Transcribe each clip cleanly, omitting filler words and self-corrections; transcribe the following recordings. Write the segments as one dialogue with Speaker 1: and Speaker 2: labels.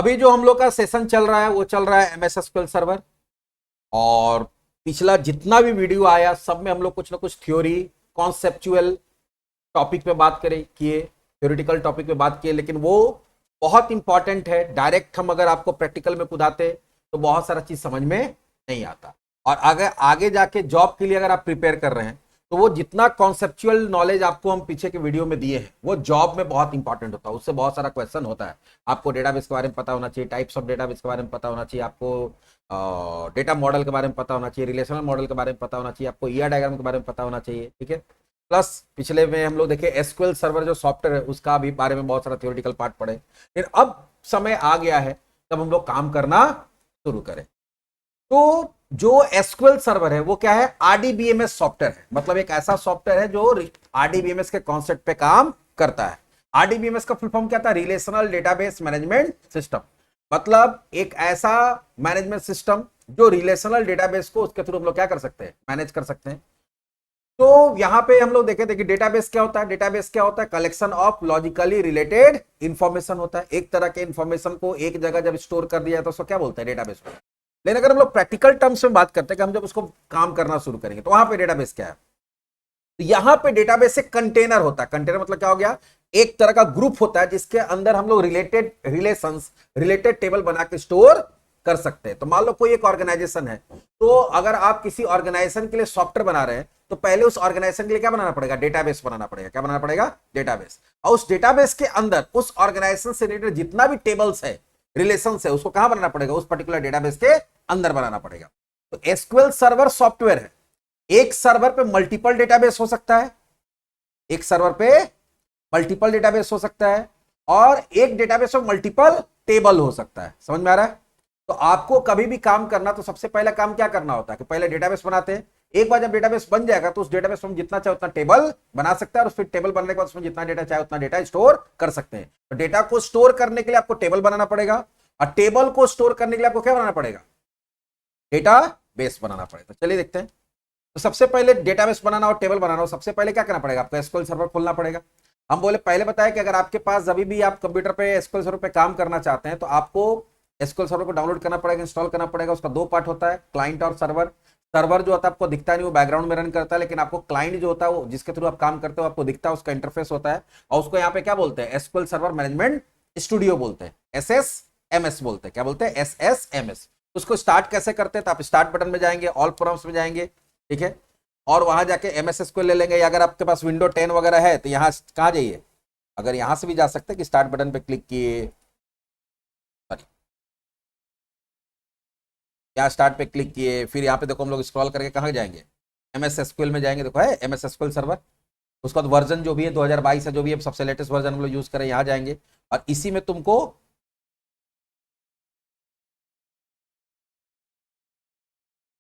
Speaker 1: अभी जो हम लोग का सेशन चल रहा है वो चल रहा है MS SQL सर्वर। और पिछला जितना भी वीडियो आया सब में हम लोग कुछ ना कुछ थ्योरी कॉन्सेप्चुअल टॉपिक पे बात करें किए, थ्योरेटिकल टॉपिक पे बात किए, लेकिन वो बहुत इंपॉर्टेंट है। डायरेक्ट हम अगर आपको प्रैक्टिकल में कुदाते तो बहुत सारा चीज समझ में नहीं आता। और अगर आगे जाके जॉब के लिए अगर आप प्रिपेयर कर रहे हैं तो वो जितना कॉन्सेप्चुअल नॉलेज आपको हम पीछे के वीडियो में दिए हैं वो जॉब में बहुत इंपॉर्टेंट होता है। उससे बहुत सारा क्वेश्चन होता है। आपको डेटाबेस के बारे में पता होना चाहिए, टाइप्स ऑफ डेटाबेस के बारे में पता होना चाहिए, आपको डेटा मॉडल के बारे में पता होना चाहिए, रिलेशनल मॉडल के बारे में पता होना चाहिए, आपको ER डायग्राम के बारे में पता होना चाहिए। ठीक है, प्लस पिछले में हम लोग देखे SQL सर्वर जो सॉफ्टवेयर है उसका भी बारे में बहुत सारा थ्योरेटिकल पार्ट पढ़े। लेकिन अब समय आ गया है तब हम लोग काम करना शुरू करें। तो जो SQL सर्वर है वो क्या है, RDBMS सॉफ्टवेयर है। मतलब एक ऐसा सॉफ्टवेयर है जो RDBMS के कॉन्सेप्ट पे काम करता है। RDBMS का फुल फॉर्म क्या था, रिलेशनल डेटाबेस मैनेजमेंट सिस्टम। मतलब एक ऐसा मैनेजमेंट सिस्टम जो रिलेशनल डेटाबेस को उसके थ्रू हम लोग क्या कर सकते हैं, मैनेज कर सकते हैं। तो यहां पे हम लोग देखे थे कि डेटाबेस क्या होता है। डेटाबेस क्या होता है, collection of logically related information होता है। एक तरह के इंफॉर्मेशन को एक जगह जब स्टोर कर दिया तो उसको क्या बोलते हैं, डेटाबेस। लेकिन अगर हम लोग प्रैक्टिकल टर्म्स में बात करते हैं कि हम जब उसको काम करना शुरू करेंगे तो वहां पे डेटाबेस क्या है, तो यहां पे डेटाबेस एक कंटेनर होता है। कंटेनर मतलब क्या हो गया, एक तरह का ग्रुप होता है जिसके अंदर हम लोग रिलेटेड टेबल बना के स्टोर कर सकते हैं। तो मान लो कोई एक ऑर्गेनाइजेशन है, तो अगर आप किसी ऑर्गेनाइजेशन के लिए सॉफ्टवेयर बना रहे हैं तो पहले उस ऑर्गेनाइजेशन के लिए क्या बनाना पड़ेगा, डेटाबेस बनाना पड़ेगा। क्या बनाना पड़ेगा, डेटाबेस। और उस डेटाबेस के अंदर उस ऑर्गेनाइजेशन से रिलेटेड जितना भी टेबल्स है, रिलेशन है, उसको कहां बनाना पड़ेगा, उस पर्टिकुलर डेटाबेस के अंदर बनाना पड़ेगा। तो SQL सर्वर सॉफ्टवेयर है। एक सर्वर पे मल्टीपल डेटाबेस हो सकता है, एक सर्वर पे मल्टीपल डेटाबेस हो सकता है, और एक डेटाबेस में मल्टीपल टेबल हो सकता है। समझ में आ रहा है। तो आपको कभी भी काम करना तो सबसे पहला काम क्या करना होता है कि पहले डेटाबेस बनाते हैं। एक बार जब डेटाबेस बन जाएगा तो उस डेटाबेस में हम जितना चाहे उतना टेबल बना सकते हैं, और फिर टेबल बनने के बाद उसमें जितना डेटा चाहे उतना डेटा स्टोर कर सकते हैं। तो डेटा को स्टोर करने के लिए आपको टेबल बनाना पड़ेगा, और टेबल को स्टोर करने के लिए आपको क्या बनाना पड़ेगा, डेटा बेस बनाना पड़ेगा। चलिए देखते हैं। तो सबसे पहले डेटाबेस बनाना और टेबल बनाना हो, सबसे पहले क्या करना पड़ेगा, आपको SQL सर्वर खोलना पड़ेगा। हम बोले पहले बताया कि अगर आपके पास जब भी आप कंप्यूटर पे SQL सर्वर पे काम करना चाहते हैं तो आपको SQL सर्वर को डाउनलोड करना पड़ेगा, इंस्टॉल करना पड़ेगा। उसका दो पार्ट होता है, क्लाइंट और सर्वर। सर्वर जो होता है आपको दिखता नहीं, वो बैकग्राउंड में रन करता है, लेकिन आपको क्लाइंट जो होता है वो जिसके थ्रू आप काम करते हो आपको दिखता है, उसका इंटरफेस होता है। और उसको यहाँ पे क्या बोलते हैं, SQL सर्वर मैनेजमेंट स्टूडियो बोलते हैं, SSMS बोलते हैं। क्या बोलते हैं, SSMS। उसको स्टार्ट कैसे करते हैं, तो आप स्टार्ट बटन में जाएंगे, ऑल प्रोग्राम्स में जाएंगे, ठीक है, और वहां जाके MS SQL ले लेंगे। या अगर आपके पास विंडो 10 वगैरह है तो यहाँ कहाँ जाइए, अगर यहां से भी जा सकते हैं कि स्टार्ट बटन पे क्लिक किए, सॉरी, यहाँ स्टार्ट पे क्लिक किए, फिर यहाँ पे देखो हम लोग स्क्रॉल करके कहाँ जाएंगे, MS SQL में जाएंगे। देखो है MS SQL सर्वर, उसका वर्जन जो भी है 2022 है, जो भी है सबसे लेटेस्ट वर्जन हम लोग यूज करें, यहाँ जाएंगे। और इसी में तुमको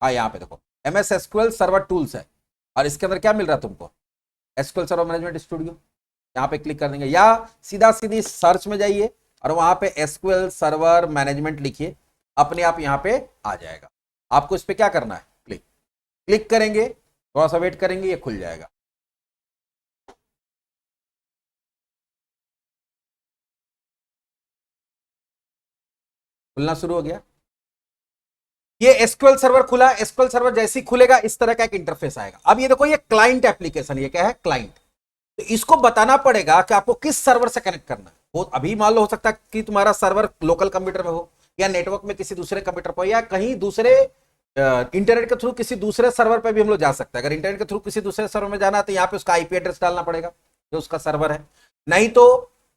Speaker 1: हाँ यहाँ पे देखो MS SQL सर्वर टूल्स है, और इसके अंदर क्या मिल रहा है तुमको, SQL सर्वर मैनेजमेंट स्टूडियो। यहाँ पे क्लिक कर देंगे, या सीधा सीधी सर्च में जाइए और वहां पे SQL सर्वर मैनेजमेंट लिखिए, अपने आप यहाँ पे आ जाएगा। आपको इस पे क्या करना है, क्लिक क्लिक करेंगे, थोड़ा सा वेट करेंगे, ये खुल जाएगा। खुलना शुरू हो गया। ये SQL सर्वर खुला। SQL सर्वर जैसे ही खुलेगा इस तरह का एक इंटरफेस आएगा। अब ये देखो, ये क्लाइंट एप्लीकेशन, ये क्या है, क्लाइंट। तो इसको बताना पड़ेगा कि आपको किस सर्वर से कनेक्ट करना है। वो अभी मान लो हो सकता है कि तुम्हारा सर्वर लोकल कंप्यूटर में हो, या नेटवर्क में किसी दूसरे कंप्यूटर पर, या कहीं दूसरे इंटरनेट के थ्रू किसी दूसरे सर्वर पे भी हम लोग जा सकते हैं। अगर इंटरनेट के थ्रू किसी दूसरे सर्वर में जाना है तो यहाँ पे उसका IP एड्रेस डालना पड़ेगा जो उसका सर्वर है। नहीं तो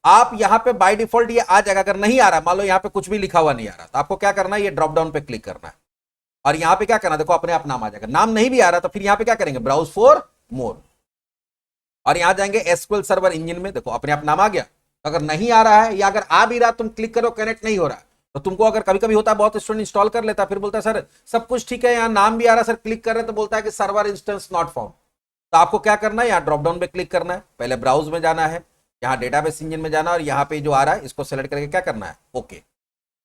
Speaker 1: आप यहाँ पे बाय डिफॉल्ट ये आ जाएगा। अगर नहीं आ रहा, मान लो यहाँ पे कुछ भी लिखा हुआ नहीं आ रहा, तो आपको क्या करना है, ये ड्रॉप डाउन पे क्लिक करना है, और यहाँ पे क्या करना, देखो अपने आप नाम आ जाएगा। नाम नहीं भी आ रहा तो फिर यहाँ पे क्या करेंगे, ब्राउज फॉर मोर, और यहां जाएंगे SQL सर्वर इंजन में, देखो अपने आप नाम आ गया। अगर नहीं आ रहा है, या अगर आ भी रहा तुम क्लिक करो कनेक्ट नहीं हो रहा, तो तुमको अगर कभी कभी होता है बहुत स्टूडेंट इंस्टॉल कर लेता है, फिर बोलता है सर सब कुछ ठीक है, यहाँ नाम भी आ रहा है सर, क्लिक कर रहे हैं तो बोलता है कि सर्वर इंस्टेंस नॉट फाउंड। तो आपको क्या करना है, यहाँ ड्रॉप डाउन पे क्लिक करना है, पहले ब्राउज में जाना है, यहाँ डेटाबेस इंजन में जाना, और यहाँ पे जो आ रहा है इसको सेलेक्ट करके क्या करना है, ओके।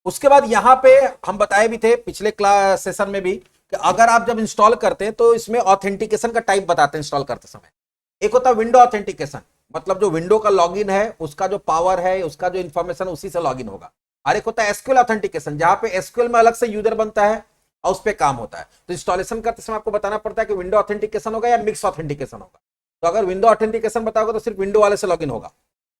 Speaker 1: उसके बाद यहाँ पे हम बताए भी थे पिछले क्लास सेशन में भी कि अगर आप जब इंस्टॉल करते हैं तो इसमें ऑथेंटिकेशन का टाइप बताते हैं इंस्टॉल करते समय। एक होता है विंडो ऑथेंटिकेशन, मतलब जो विंडो का लॉगिन है उसका जो पावर है, उसका जो इंफॉर्मेशन उसी से लॉगिन होगा। और एक होता है एसक्यूएल ऑथेंटिकेशन, जहां पे एसक्यूएल में अलग से यूजर बनता है और उस पर काम होता है। तो इंस्टॉलेशन करते समय आपको बताना पड़ता है कि विंडो ऑथेंटिकेशन होगा या मिक्स ऑथेंटिकेशन होगा। तो अगर विंडो ऑथेंटिकेशन बताओगे तो सिर्फ विंडो वाले से लॉगिन होगा,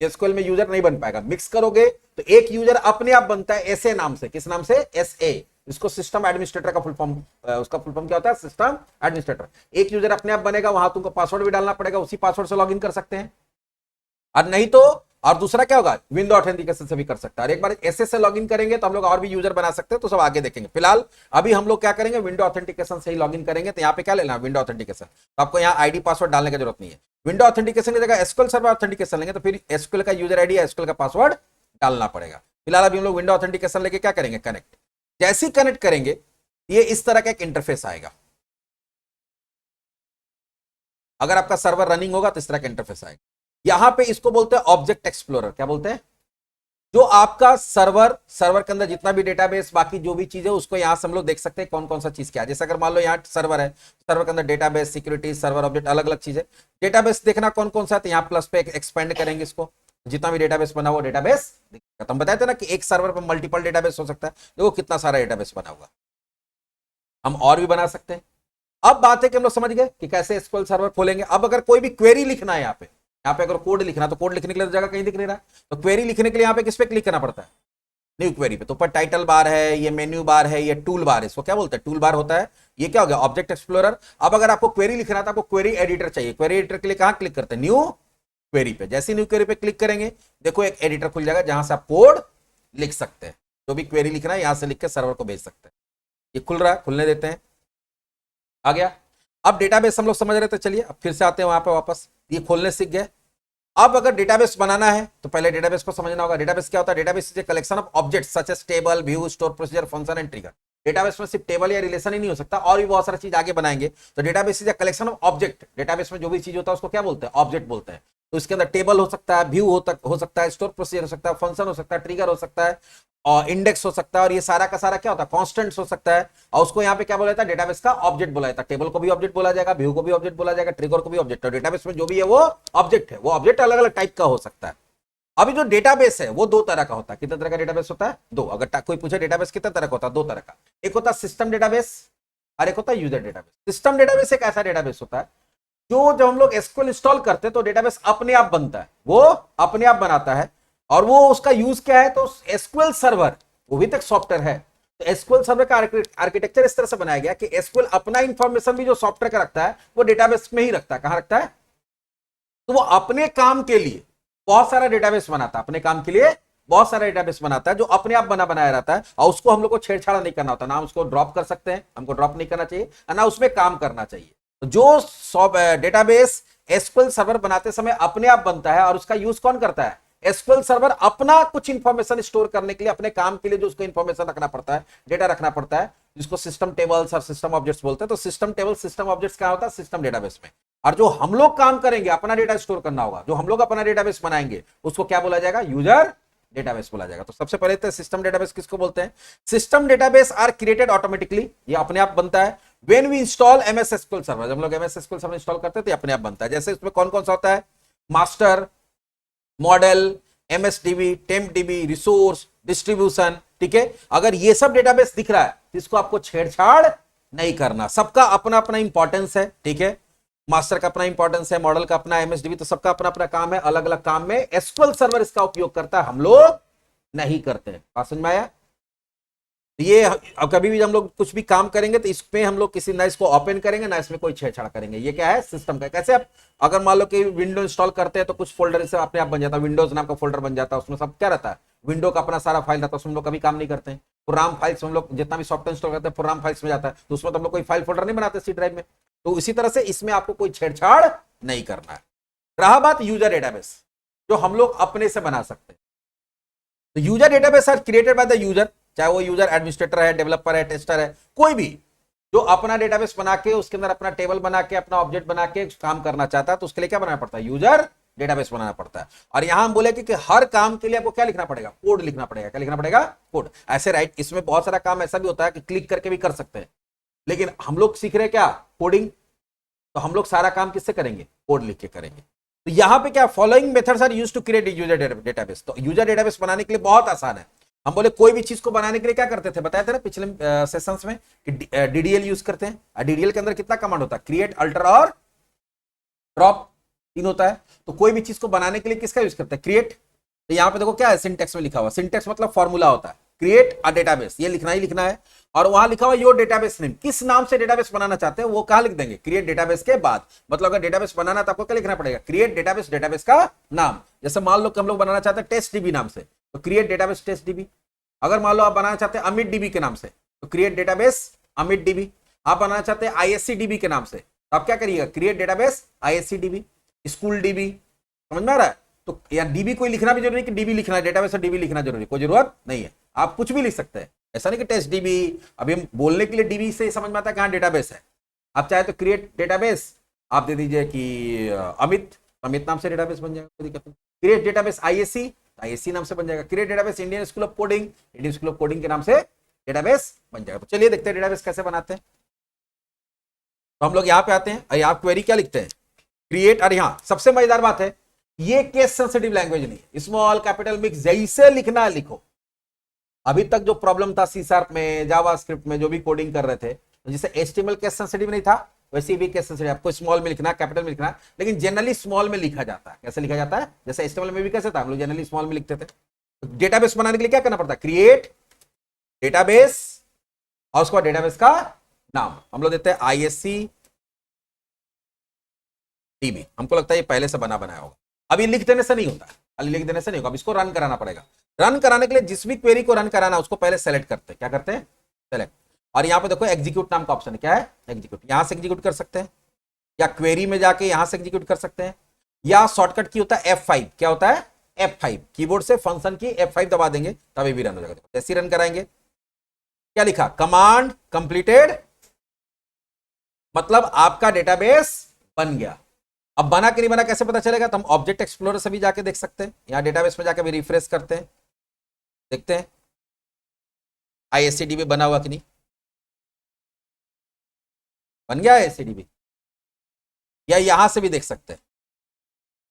Speaker 1: एसक्यूएल में यूजर नहीं बन पाएगा। मिक्स करोगे तो एक यूजर अपने आप बनता है एसए नाम से। किस नाम से? एसए। इसको सिस्टम एडमिनिस्ट्रेटर का फुल फॉर्म, उसका फुल फॉर्म क्या होता है? System administrator. एक यूजर अपने आप बनेगा, वहां तुमको पासवर्ड भी डालना पड़ेगा, उसी पासवर्ड से लॉगिन कर सकते हैं। और नहीं तो, और दूसरा क्या होगा, विंडो ऑथेंटिकेशन से भी कर सकता है। और एक बार एसए से लॉगिन करेंगे तो हम लोग और भी यूजर बना सकते हैं, तो सब आगे देखेंगे। फिलहाल अभी हम लोग क्या करेंगे, विंडो ऑथेंटिकेशन से ही लॉगिन करेंगे। तो यहाँ पे क्या लेना है, विंडो ऑथेंटिकेशन। तो आपको यहाँ आईडी पासवर्ड डालने की जरूरत नहीं है। विंडो ऑथेंटिकेशन की जगह एसक्यूएल सर्वर ऑथेंटिकेशन लेंगे तो फिर एसक्यूएल का यूजर आईडी या एसक्यूएल का पासवर्ड डालना पड़ेगा। फिलहाल अभी हम लोग विंडो ऑथेंटिकेशन लेके क्या करेंगे, कनेक्ट। जैसे ही कनेक्ट करेंगे ये इस तरह का एक इंटरफेस आएगा। अगर आपका सर्वर रनिंग होगा तो इस तरह का इंटरफेस आएगा। यहां पे इसको बोलते हैं ऑब्जेक्ट एक्सप्लोरर। क्या बोलते हैं? जो आपका सर्वर के अंदर जितना भी डेटाबेस, बाकी जो भी चीज है, उसको यहां से हम लोग देख सकते हैं कौन कौन सा चीज क्या है। जैसे अगर मान लो यहाँ सर्वर है, सर्वर के अंदर डेटाबेस, सिक्योरिटी, सर्वर ऑब्जेक्ट, अलग अलग चीजें। डेटाबेस देखना कौन कौन सा है, तो यहाँ प्लस पे एक्सपेंड करेंगे इसको। जितना भी डेटाबेस बना हुआ डेटाबेस दिखेगा। तो हम बताए थे ना कि एक सर्वर पर मल्टीपल डेटाबेस हो सकता है। देखो कितना सारा डेटाबेस बना हुआ, हम और भी बना सकते हैं। अब बात है कि हम लोग समझ गए कि कैसे एसक्यूएल सर्वर खोलेंगे। अब अगर कोई भी क्वेरी लिखना है यहाँ पे अगर कोड लिखना, तो कोड लिखने के लिए तो जगह कहीं दिख नहीं रहा। तो क्वेरी लिखने के लिए यहाँ पे किस पे क्लिक करना पड़ता है? न्यू क्वेरी पे। तो ऊपर टाइटल बार है, ये मेन्यू बार है, ये टूल बार है। इसको क्या बोलते हैं? टूल बार होता है। ये क्या हो गया? Object explorer. अब अगर आपको क्वेरी लिखना है तो आपको क्वेरी एडिटर चाहिए। क्वेरी एडिटर के लिए कहां क्लिक करते हैं? न्यू क्वेरी पे। जैसे न्यू क्वेरी पे क्लिक करेंगे, देखो एक एडिटर खुल जाएगा जहां से आप कोड लिख सकते हैं। जो भी क्वेरी लिखना है यहां से लिख के सर्वर को भेज सकते हैं। ये खुल रहा है, खुलने देते हैं। आ गया। अब डेटाबेस हम लोग समझ रहे थे, चलिए अब फिर से आते हैं वहां पे वापस। ये खोलने सीख गए। अब अगर डेटाबेस बनाना है तो पहले डेटाबेस को समझना होगा। डेटाबेस क्या होता है? Database is a collection of objects such as table, view, store, procedure, function and trigger. Database में सिर्फ टेबल या रिलेशन ही नहीं हो सकता, और भी बहुत सारी चीज आगे बनाएंगे। तो database is a collection of object. Database में जो भी चीज होता है उसको क्या बोलते हैं? ऑब्जेक्ट बोलते हैं। तो इसके अंदर टेबल हो सकता है, व्यू हो सकता है, स्टोर प्रोसीजर हो सकता है, फंक्शन हो सकता है, ट्रिगर हो सकता है, और इंडेक्स हो सकता है। और ये सारा का सारा क्या होता है? कांस्टेंट्स हो सकता है। और उसको यहाँ पे क्या बोला जाता है? डेटाबेस का ऑब्जेक्ट बोला जाता है। टेबल को भी ऑब्जेक्ट बोला जाएगा, व्यू को भी ऑब्जेक्ट बोला जाएगा, ट्रिगर को भी ऑब्जेक्ट। और डेटाबेस में जो भी है वो ऑब्जेक्ट है। वो ऑब्जेक्ट अलग अलग टाइप का हो सकता है। अभी जो डेटाबेस है वो दो तरह का होता है। कितने तरह का डेटाबेस होता है? दो। अगर कोई पूछे डेटाबेस कितने तरह का होता है? दो तरह का। एक होता है सिस्टम डेटाबेस और एक होता है यूजर डेटाबेस। सिस्टम डेटाबेस एक ऐसा डेटाबेस होता है जो जब हम लोग एसक्यूएल इंस्टॉल करते हैं तो डेटाबेस अपने आप बनता है, वो अपने आप बनाता है। और वो उसका यूज क्या है? तो एसक्यूएल सर्वर, वो भी तक सॉफ्टवेयर है। तो एसक्यूएल सर्वर का आर्किटेक्चर इस तरह से बनाया गया कि एसक्यूएल अपना इंफॉर्मेशन भी जो सॉफ्टवेयर का रखता है वो डेटाबेस में ही रखता है। कहां रखता है? तो वो अपने काम के लिए बहुत सारा डेटाबेस बनाता है। अपने काम के लिए बहुत सारा डेटाबेस बनाता है जो अपने आप बनाया रहता है। और उसको हम लोग को छेड़छाड़ नहीं करना होता। ना उसको ड्रॉप कर सकते हैं, हमको ड्रॉप नहीं करना चाहिए, ना उसमें काम करना चाहिए। जो डेटाबेस एसक्यूएल सर्वर बनाते समय अपने आप बनता है और उसका यूज कौन करता है? एसक्यूएल सर्वर अपना कुछ इंफॉर्मेशन स्टोर करने के लिए, अपने काम के लिए जो उसको इंफॉर्मेशन रखना पड़ता है, डेटा रखना पड़ता है, जिसको सिस्टम टेबल्स और सिस्टम ऑब्जेक्ट्स बोलते हैं। तो सिस्टम टेबल, सिस्टम ऑब्जेक्ट्स क्या होता है? सिस्टम डेटाबेस में। और जो हम लोग काम करेंगे, अपना डेटा स्टोर करना होगा, जो हम लोग अपना डेटाबेस बनाएंगे, उसको क्या बोला जाएगा? यूजर डेटाबेस बोला जाएगा। तो सबसे पहले तो सिस्टम डेटाबेस किसको बोलते हैं? System database are created automatically, ये अपने आप बनता है। When we install MS SQL server, जब हम लोग एमएस एसक्यूएल सर्वर इंस्टॉल करते हैं तो अपने आप बनता है। जैसे इसमें कौन कौन सा होता है? Master, model, MSDB, tempdb, resource, distribution. ठीक है, अगर ये सब डेटाबेस दिख रहा है तो इसको आपको छेड़छाड़ नहीं करना। सबका अपना अपना इंपॉर्टेंस है। ठीक है, मास्टर का अपना इंपॉर्टेंस है, मॉडल का अपना, एमएसडीबी, तो सबका अपना अपना काम है। अलग अलग काम में एसक्यूएल सर्वर इसका उपयोग करता है, हम लोग नहीं करते हैं। बात समझ में आया? ये अब कभी भी हम लोग कुछ भी काम करेंगे तो इसमें हम लोग किसी ना इसको ओपन करेंगे ना इसमें कोई छेड़छाड़ करेंगे। ये क्या है? सिस्टम का। कैसे? आप अगर मान लो कि विंडो इंस्टॉल करते हैं तो कुछ फोल्डर से अपने आप बन जाता है, विंडोज नाम का फोल्डर बन जाता है, उसमें सब क्या रहता है? विंडो का अपना सारा फाइल रहता है, उसमें हम लोग कभी काम नहीं करते हैं। प्रोग्राम फाइल्स हम लोग जितना भी सॉफ्टवेयर इंस्टॉल करते हैं प्रोग्राम फाइल्स में जाता है, तो उसमें तो हम लोग कोई फाइल फोल्डर नहीं बनाते सी ड्राइव में। तो इसी तरह से इसमें आपको कोई छेड़छाड़ नहीं करना है। रहा बात यूजर डेटाबेस, जो हम लोग अपने से बना सकते हैं। तो user database are created by the user, चाहे वो यूजर एडमिनिस्ट्रेटर है, डेवलपर है, टेस्टर है, कोई भी जो अपना डेटाबेस बना के उसके अंदर अपना टेबल बना के अपना ऑब्जेक्ट बना के काम करना चाहता है तो उसके लिए क्या बनाना पड़ता है? यूजर डेटाबेस बनाना पड़ता है। और यहां हम बोले कि हर काम के लिए आपको क्या लिखना पड़ेगा? कोड लिखना पड़ेगा। क्या लिखना पड़ेगा? कोड। ऐसे राइट, इसमें बहुत सारा काम ऐसा भी होता है कि क्लिक करके भी कर सकते हैं, लेकिन हम लोग सीख रहे क्या? कोडिंग। तो हम लोग सारा काम किससे करेंगे? कोड लिख के करेंगे। तो यहां पे क्या? Following methods are used to create user database. तो यूजर डेटाबेस बनाने के लिए बहुत आसान है। हम बोले कोई भी चीज को बनाने के लिए क्या करते थे, बताया था ना पिछले सेशंस में कि डीडीएल यूज करते हैं। डीडीएल के अंदर कितना कमांड होता है, क्रिएट, अल्टर और ड्रॉप, तीन होता है। तो कोई भी चीज को बनाने के लिए किसका यूज करते हैं, क्रिएट। तो यहां पे देखो क्या है, सिंटेक्स में लिखा हुआ, सिंटेक्स मतलब फॉर्मूला होता है, क्रिएट अ डेटाबेस, ये लिखना ही लिखना है। और वहां लिखा हुआ योर डेटाबेस नेम, किस नाम से डेटाबेस बनाना चाहते हैं वो कहां लिख देंगे, क्रिएट डेटाबेस के बाद। मतलब अगर डेटाबेस बनाना तो आपको क्या लिखना पड़ेगा, क्रिएट डेटाबेस, डेटाबेस का नाम। जैसे मान लो कि हम लोग बनाना चाहते हैं टेस्ट डीबी नाम से, तो क्रिएट डेटाबेस टेस्ट डीबी। अगर मान लो आप बनाना चाहते हैं अमित डीबी के नाम से, तो क्रिएट डेटाबेस अमित डीबी। आप बनाना चाहते हैं आईएससी डीबी के नाम से, तो आप क्या करिएगा, create database ISC dB, school dB. समझ में आ रहा है। तो या डीबी कोई लिखना भी जरूरी नहीं कि डीबी लिखना है, डेटाबेस और डीबी लिखना जरूरी, कोई जरूरत नहीं है, आप कुछ भी लिख सकते हैं। ऐसा नहीं कि टेस्ट डीबी, अभी हम बोलने के लिए डीबी से समझ में आता है कहां डेटाबेस है। आप चाहे तो क्रिएट डेटाबेस आप दे दीजिए कि अमित, अमित नाम से डेटाबेस बन जाएगा, कोई दिक्कत नहीं। क्रिएट डेटाबेस आईएससी, आईएससी नाम से बन जाएगा। Create database Indian school of coding, Indian school of coding के नाम से डेटाबेस बन जाएगा। तो चलिए देखते हैं डेटाबेस कैसे बनाते हैं। तो हम लोग यहाँ पे आते हैं और यहाँ क्वेरी क्या लिखते हैं, क्रिएट। और यहाँ सबसे मजेदार बात है, ये केस सेंसिटिव लैंग्वेज नहीं, स्मॉल कैपिटल मिक्स जैसे लिखना है लिखो। अभी तक जो प्रॉब्लम था सी शार्प में, जावास्क्रिप्ट में जो भी कोडिंग कर रहे थे, तो जैसे एचटीएमएल केस सेंसिटिव नहीं था, वैसे भी केस सेंसिटिव आपको स्मॉल में लिखना, कैपिटल में लिखना, लेकिन जनरली स्मॉल में लिखा जाता है। कैसे लिखा जाता है, जैसे एचटीएमएल में भी कैसे था, हम लोग जनरली स्मॉल में लिखते थे। डेटाबेस बनाने के लिए क्या करना पड़ता है, क्रिएट डेटाबेस और उसके बाद डेटाबेस का नाम हम लोग देते हैं आईएससी डीबी। हमको लगता है ये पहले से बना बनाया होगा। अब ये लिख देने से नहीं होता, खाली लिख देने से नहीं होगा, अब इसको रन कराना पड़ेगा। रन कराने के लिए जिस भी क्वेरी को रन कराना उसको पहले सेलेक्ट करते हैं, क्या करते हैं, सेलेक्ट। और यहां पे देखो एग्जीक्यूट नाम का ऑप्शन है, क्या है, एग्जीक्यूट। यहां से एग्जीक्यूट कर सकते हैं, या क्वेरी में जाके यहां से एग्जीक्यूट कर सकते हैं, या शॉर्टकट की होता है F5। क्या होता है, F5। कीबोर्ड से फंक्शन की F5 दबा देंगे तभी भी रन हो जाएगा। जैसे रन कराएंगे, क्या लिखा, कमांड कंप्लीटेड, मतलब आपका डेटाबेस बन गया। अब बना कि नहीं बना कैसे पता चलेगा, तो हम ऑब्जेक्ट एक्सप्लोरर से भी जाके देख सकते हैं, यहां डेटाबेस में जाके भी रिफ्रेश करते हैं, देखते हैं आईएससीडीबी बना हुआ कि नहीं, बन गया आईएससीडीबी। या यहां से भी देख सकते हैं,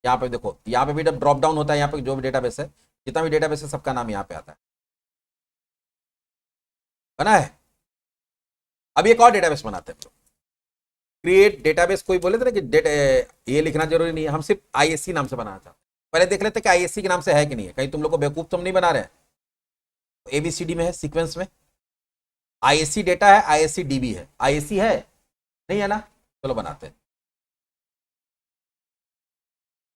Speaker 1: यहां पे देखो, यहां पे भी जब ड्रॉप डाउन होता है, यहां पे जो भी डेटाबेस है, जितना भी डेटाबेस है सबका नाम यहां पे आता है, बना है। अब एक और डेटाबेस बनाते हैं, क्रिएट डेटाबेस। कोई बोले थे ना कि ये लिखना जरूरी नहीं है, हम सिर्फ आईएससी नाम से बनाना चाहते हैं। पहले देख लेते हैं कि आईएससी के नाम से है कि नहीं है, कहीं तुम लोग को बेवकूफ तो हम नहीं बना रहे हैं। एबीसीडी में है, सीक्वेंस में आईएससी डेटा है, आईएससी डीबी है, आईएससी है नहीं है ना, चलो बनाते हैं।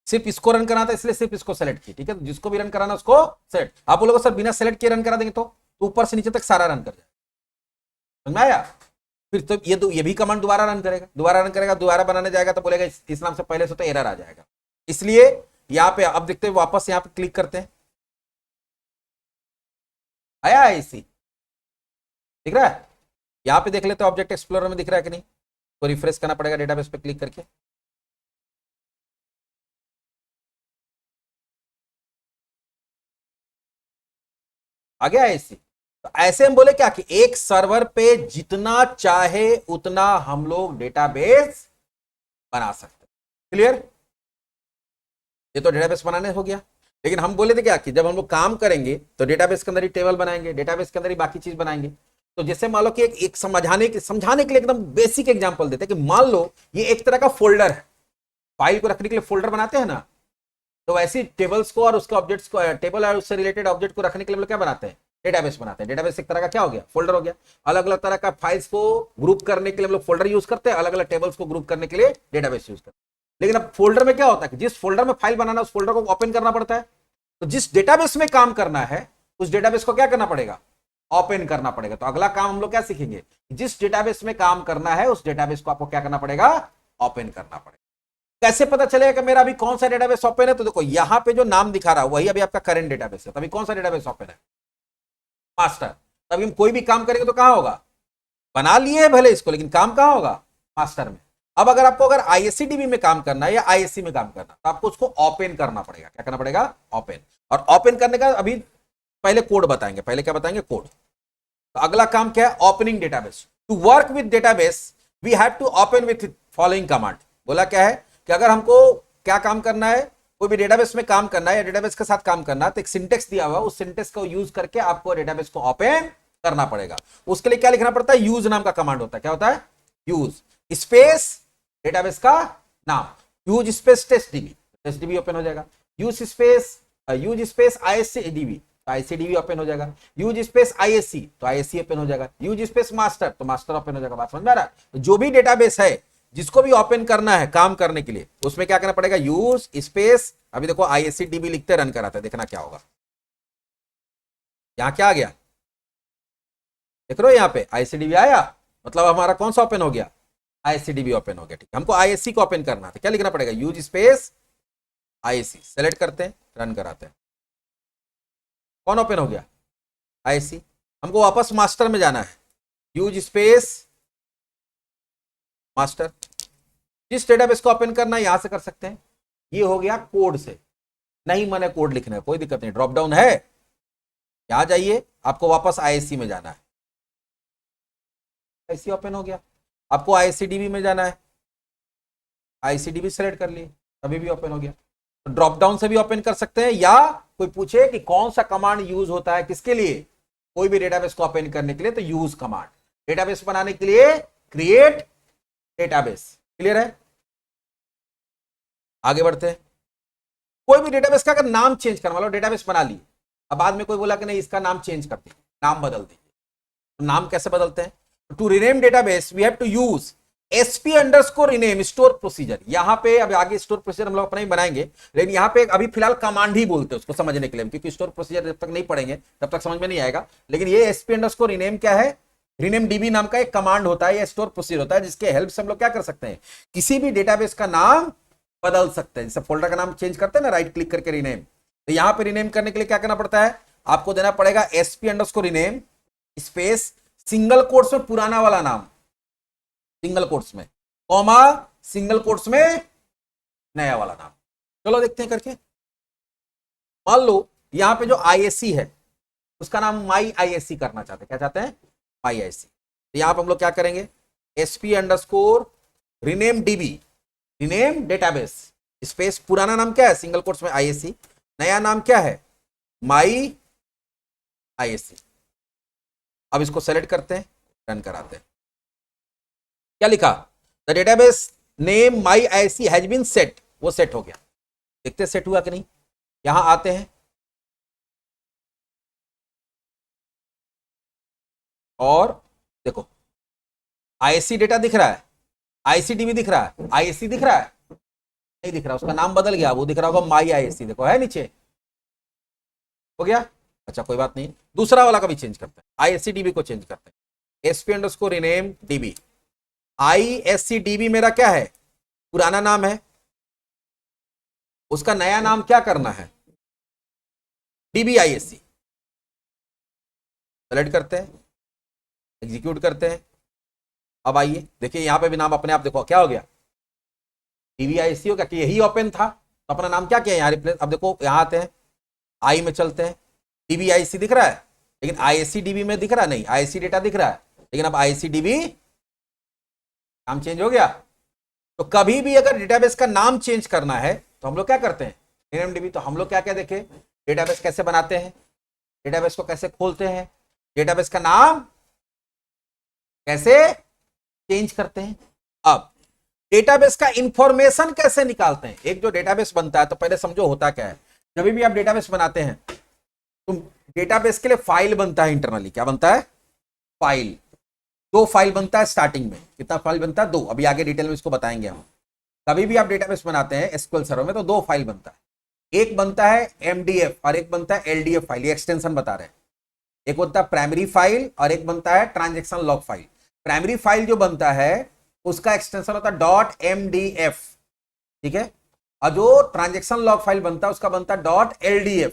Speaker 1: सिर्फ इसको रन कराना था इसलिए सिर्फ इसको सेलेक्ट की, ठीक है। तो जिसको भी रन कराना उसको सेलेक्ट। आप बोलोगे सर बिना सेलेक्ट किए रन करा देंगे तो ऊपर से नीचे तक सारा रन कर जाए, समझ में आया। फिर तो ये भी कमांड दोबारा रन करेगा, दोबारा बनाने जाएगा तो बोलेगा इस नाम से पहले से तो एरर आ जाएगा। इसलिए यहां पे अब देखते हैं, वापस यहां पे क्लिक करते हैं, आया है इसी, दिख रहा है। यहां पे देख लेते हैं ऑब्जेक्ट एक्सप्लोरर में दिख रहा है कि नहीं, तो रिफ्रेश करना पड़ेगा डेटाबेस पे क्लिक करके। आ गया है इसी। तो ऐसे हम बोले क्या कि एक सर्वर पे जितना चाहे उतना हम लोग डेटाबेस बना सकते। क्लियर, ये तो डेटाबेस बनाने हो गया। लेकिन हम बोले थे क्या कि जब हम लोग काम करेंगे तो डेटाबेस के अंदर ही टेबल बनाएंगे, डेटाबेस के अंदर ही बाकी चीज बनाएंगे। तो जैसे मान लो कि एक समझाने के लिए एकदम बेसिक एग्जांपल देते हैं कि मान लो ये एक तरह का फोल्डर है, फाइल को रखने के लिए फोल्डर बनाते हैं ना, तो वैसे टेबल्स को और उसके ऑब्जेक्ट्स को, टेबल और उससे रिलेटेड ऑब्जेक्ट को रखने के लिए हम लोग क्या बनाते हैं, डेटाबेस बनाते हैं। डेटाबेस एक तरह का क्या हो गया, फोल्डर हो गया। अलग अलग तरह का फाइल्स को ग्रुप करने के लिए हम लोग फोल्डर यूज करते हैं, अलग अलग टेबल्स को ग्रुप करने के लिए डेटाबेस यूज करते हैं। लेकिन अब फोल्डर में क्या होता है कि जिस फोल्डर में फाइल बनाना उस फोल्डर को ओपन करना पड़ता है। तो जिस डेटाबेस में काम करना है उस डेटाबेस को क्या करना पड़ेगा, ओपन करना पड़ेगा। तो अगला काम हम लोग क्या सीखेंगे, जिस डेटाबेस में काम करना है उस डेटाबेस को आपको क्या करना पड़ेगा, ओपन करना पड़ेगा। कैसे पता चलेगा कि मेरा अभी कौन सा डेटाबेस ओपन है, तो देखो यहां पे जो नाम दिखा रहा है वही अभी आपका करंट डेटाबेस है। तो अभी कौन सा डेटाबेस ओपन है, मास्टर। तभी हम कोई भी काम करेंगे तो कहां होगा, बना लिए भले इसको, लेकिन काम कहां होगा, मास्टर में। अब अगर आपको अगर आईएससीडीबी में काम करना है या आईएससी में काम करना तो आपको उसको ओपन करना पड़ेगा। क्या करना पड़ेगा, ओपन। और ओपन करने का अभी पहले कोड बताएंगे, पहले क्या बताएंगे, कोड। तो अगला काम क्या है, opening database. To work with database we have to open with following command. बोला क्या है कि अगर हमको क्या काम करना है, कोई भी डेटाबेस में काम करना है या डेटाबेस के साथ काम करना है तो एक सिंटेक्स दिया हुआ, उस सिंटेक्स को यूज करके आपको डेटाबेस को ओपन करना पड़ेगा। उसके लिए क्या लिखना पड़ता है, यूज नाम का कमांड होता है। क्या होता है, यूज स्पेस डेटाबेस का नाम, use space test DB open हो जाएगा। यूज स्पेस आईएससीडीबी तो आईसीडीबी ओपन हो जाएगा। यूज स्पेस आईएससी तो आईएससी ओपन हो जाएगा। यूज स्पेस मास्टर तो मास्टर ओपन हो जाएगा। बात समझ में आ रहा है। जो भी डेटाबेस है जिसको भी ओपन करना है काम करने के लिए, उसमें क्या करना पड़ेगा, यूज स्पेस, अभी देखो आईएससीडीबी लिखते रन कराते हैं, देखना क्या होगा। यहां क्या आ गया, देख रहे हो यहाँ पे आईएससीडीबी आया, मतलब हमारा कौन सा ओपन हो गया, आईएससीडीबी ओपन हो गया। ठीक है, हमको आईएससी को ओपन करना था, क्या लिखना पड़ेगा, यूज स्पेस आईएससी, सेलेक्ट करते हैं, रन कराते हैं। कौन ओपन हो गया, आईएससी। हमको वापस मास्टर में जाना है, यूज स्पेस मास्टर। जिस डेटाबेस को ओपन करना है यहां से कर सकते हैं। ये हो गया कोड से, नहीं मैंने कोड लिखना है, कोई दिक्कत नहीं, ड्रॉप डाउन है, यहां जाइए, आपको वापस आईएससी में जाना है, आईएससी ओपन हो गया। आपको आईएससीडीबी में जाना है, आईसीडीबी सेलेक्ट कर लिए, अभी भी ओपन हो गया। तो ड्रॉप डाउन से भी ओपन कर सकते हैं, या कोई पूछे कि कौन सा कमांड यूज होता है किसके लिए, कोई भी डेटाबेस को ओपन करने के लिए, तो यूज कमांड। डेटाबेस बनाने के लिए क्रिएट डेटाबेस, क्लियर है। आगे बढ़ते हैं। कोई भी डेटाबेस का अगर नाम चेंज करना, लो डेटाबेस बना लिए, अब बाद में कोई बोला कि नहीं इसका नाम चेंज कर दीजिए, नाम बदल दीजिए, तो नाम कैसे बदलते हैं, to rename database we have to use SP_rename store procedure. यहां पे अब आगे स्टोर प्रोसीजर हम लोग अपना ही बनाएंगे, लेकिन यहां पे अभी फिलहाल कमांड ही बोलते हैं उसको समझने के लिए, क्योंकि स्टोर प्रोसीजर जब तक नहीं पढ़ेंगे तब तक समझ में नहीं आएगा। लेकिन ये SP_rename क्या है, रीनेम डीबी नाम का एक कमांड होता है या स्टोर प्रोसीजर होता है, जिसके हेल्प से हम लोग क्या कर सकते हैं, किसी भी डेटाबेस का नाम बदल सकते हैं। जैसे फोल्डर का नाम चेंज करते हैं ना, राइट क्लिक करके रीनेम, तो यहां पे रीनेम करने के लिए क्या करना पड़ता है, आपको देना पड़ेगा SP_rename स्पेस सिंगल कोट्स में पुराना वाला नाम, सिंगल कोट्स में, कॉमा सिंगल कोट्स में नया वाला नाम। चलो देखते हैं करके। मान लो यहां पे जो आईएससी है उसका नाम माई आईएससी करना चाहते हैं, क्या चाहते हैं, माई आईएससी। तो यहां पे हम लोग क्या करेंगे, SP_rename DB, rename database space, पुराना नाम क्या है, सिंगल कोट्स में आईएससी, नया नाम क्या है, माई आईएससी। अब इसको सेलेक्ट करते हैं, रन कराते हैं। क्या लिखा, the database name my ISC has been set, वो सेट हो गया। देखते सेट हुआ कि नहीं। यहां आते हैं और देखो आईएससी डेटा दिख रहा है, आईसीडीबी दिख रहा है, आईएससी दिख रहा है, नहीं दिख रहा, उसका नाम बदल गया, वो दिख रहा होगा माई आईएससी, देखो है नीचे, हो गया। अच्छा कोई बात नहीं, दूसरा वाला का भी चेंज करते हैं, आईएससीडीबी को चेंज करते हैं, SP_rename DB। आईएससीडीबी मेरा क्या है, पुराना नाम है, उसका नया नाम क्या करना है, DBISC। सेलेक्ट करते हैं, एग्जीक्यूट करते हैं। अब आइए देखिए यहां पे भी नाम अपने आप देखो क्या हो गया, DBISC हो गया, कि यही ओपन था तो अपना नाम क्या किया यहाँ रिप्लेस। अब देखो यहां आते हैं, आई में चलते हैं, DBISC दिख रहा है, लेकिन ISCDB में दिख रहा नहीं, ISC डेटा दिख रहा है, लेकिन अब ISCDB नाम चेंज हो गया। तो कभी भी अगर डेटाबेस का नाम चेंज करना है तो हम लोग क्या करते हैं, रीनेम तो हम लोग क्या क्या देखे, डेटाबेस कैसे बनाते हैं, डेटाबेस को कैसे खोलते हैं, डेटाबेस का नाम कैसे चेंज करते हैं। अब डेटाबेस का इंफॉर्मेशन कैसे निकालते हैं। एक जो डेटाबेस बनता है तो पहले समझो होता क्या है, जब भी आप डेटाबेस बनाते हैं तो डेटाबेस के लिए फाइल बनता है इंटरनली, क्या बनता है, फाइल। दो फाइल बनता है स्टार्टिंग में, कितना फाइल बनता है, दो, अभी आगे डिटेल में इसको बताएंगे हम। कभी भी आप डेटाबेस बनाते हैं एसक्यूएल सर्वर में तो दो फाइल बनता है, एक बनता है MDF और एक बनता है LDF फाइल, ये एक्सटेंशन बता रहे हैं। एक बनता है प्राइमरी फाइल और एक बनता है transaction log file. Primary file जो बनता है उसका एक्सटेंशन होता है .mdf, ठीक है, और जो ट्रांजेक्शन लॉग फाइल बनता है उसका बनता है .ldf।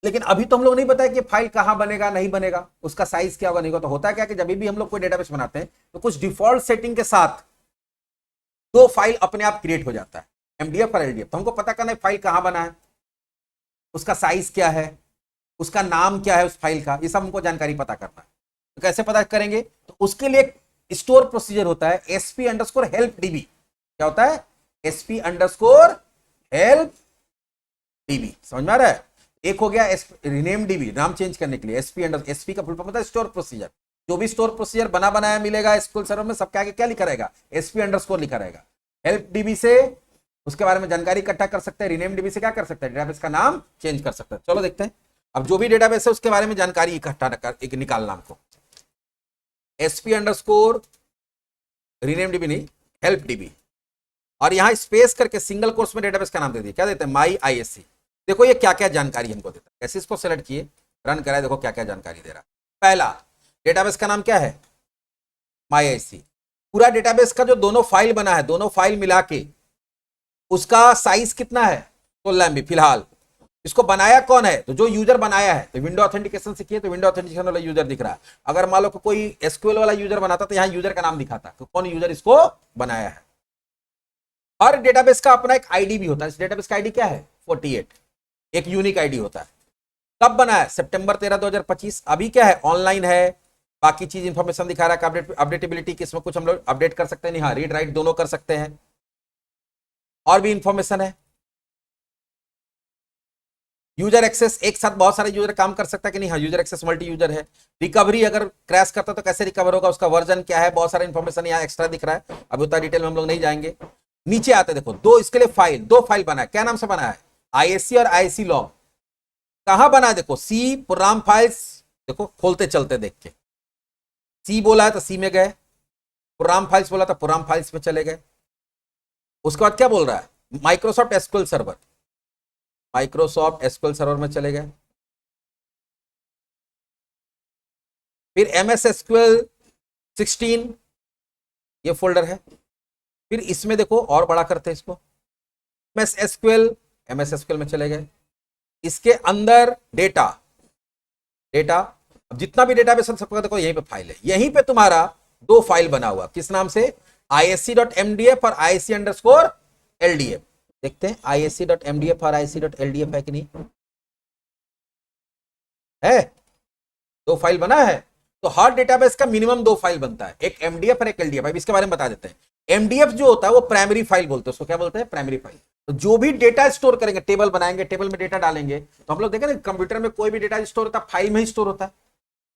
Speaker 1: लेकिन अभी तो हम लोग नहीं बताया कि फाइल कहां बनेगा, नहीं बनेगा, उसका साइज क्या बनेगा। तो होता है क्या कि जब भी हम लोग कोई डेटाबेस बनाते हैं तो कुछ डिफॉल्ट सेटिंग के साथ दो फाइल अपने आप क्रिएट हो जाता है, MDF और LDF। तो हमको पता करना है फाइल कहां बना है, उसका साइज क्या है, उसका नाम क्या है उस फाइल का, ये सब हमको जानकारी पता करना है। तो कैसे पता करेंगे, तो उसके लिए स्टोर प्रोसीजर होता है SP_help DB। क्या होता है, SP_help हेल्प डीबी, समझ में आ रहा है। एक हो गया रीनेम डीबी, नाम चेंज करने के लिए, एसपी का फुल फॉर्म होता है स्टोर प्रोसीजर। जो भी स्टोर प्रोसीजर बना बनाया मिलेगा एसक्यूएल सर्वर में, सबके आगे क्या लिखा रहेगा, एसपी अंडरस्कोर लिखा रहेगा। हेल्प डीबी से उसके बारे में जानकारी इकट्ठा कर सकते हैं, रीनेम डीबी से क्या कर सकते हैं, डेटाबेस का नाम चेंज कर सकते हैं। चलो देखते हैं, अब जो भी डेटाबेस है उसके बारे में जानकारी इकट्ठा निकालना हमको। एसपी अंडरस्कोर रीनेम डीबी नहीं, हेल्प डीबी, और यहां स्पेस करके सिंगल कोर्स में डेटाबेस का नाम दे दिया, क्या देते हैं, माई आईएससी। देखो ये क्या क्या जानकारी हमको देता है, कैसे इसको सेलेक्ट किए, रन कराए, देखो क्या क्या जानकारी दे रहा है। पहला, डेटाबेस का नाम क्या है, माई आईएससी। पूरा डेटाबेस का जो दोनों फाइल बना है, दोनों फाइल मिला के उसका साइज कितना है, 16 MB फिलहाल। इसको बनाया कौन है, तो जो यूजर बनाया है, तो विंडो ऑथेंटिकेशन से किए तो विंडो ऑथेंटिकेशन वाला यूजर दिख रहा है। अगर मान लो कोई एसक्यूएल वाला यूजर बनाता तो यहां यूजर का नाम दिखाता तो कौन यूजर इसको बनाया है। हर डेटाबेस का अपना एक आईडी भी होता है, इस डेटाबेस का आईडी क्या है, 48, एक यूनिक आईडी होता है। कब बना है, सितंबर 13 2025। अभी क्या है, ऑनलाइन है, बाकी चीज इंफॉर्मेशन दिखा रहा है, अपडेटेबिलिटी किसमें कुछ हम लोग अपडेट कर सकते हैं, नहीं, हाँ, रीड राइट दोनों कर सकते हैं। और भी इंफॉर्मेशन है, यूजर एक्सेस, एक साथ बहुत सारे यूजर काम कर सकता है कि नहीं, हाँ, यूजर एक्सेस मल्टी यूजर है। रिकवरी, अगर क्रैश करता तो कैसे रिकवर होगा, उसका वर्जन क्या है, बहुत सारा इंफॉर्मेशन यहाँ एक्स्ट्रा दिख रहा है। अभी उतना डिटेल में हम लोग नहीं जाएंगे। नीचे आते देखो, दो इसके लिए फाइल, दो फाइल बना है, क्या नाम से बना है, आईएससी और आईएससी लॉग। कहां बना है, देखो सी प्रोग्राम फाइल्स, देखो खोलते चलते देख के, सी बोला है तो सी में गए, प्रोग्राम फाइल्स बोला तो प्रोग्राम फाइल्स में चले गए। उसके बाद क्या बोल रहा है, Microsoft SQL server, Microsoft SQL server में चले गए। फिर एमएस एसक्यूएल 16 ये फोल्डर है। फिर इसमें देखो और बड़ा करते हैं इसको, एमएस एसक्यूएल में चले गए। इसके अंदर डेटा, अब जितना भी डेटाबेस है सबका देखो यहीं पे फाइल है, यहीं पे तुम्हारा दो फाइल बना हुआ, किस नाम से, isc.mdf और isc_ldf। देखते हैं isc.mdf और isc.ldf है कि नहीं, है, दो फाइल बना है। तो हर डेटाबेस का मिनिमम दो फाइल बनता है, एक एमडीएफ और एक एलडीएफ। अब इसके बारे में बता देते हैं। एमडीएफ जो होता है वो प्राइमरी फाइल बोलते हैं, उसको क्या बोलते हैं, प्राइमरी फाइल। तो जो भी डेटा स्टोर करेंगे, टेबल बनाएंगे, टेबल में डेटा डालेंगे, तो हम लोग देखें ना कंप्यूटर में कोई भी डेटा स्टोर होता है फाइल में ही स्टोर होता है।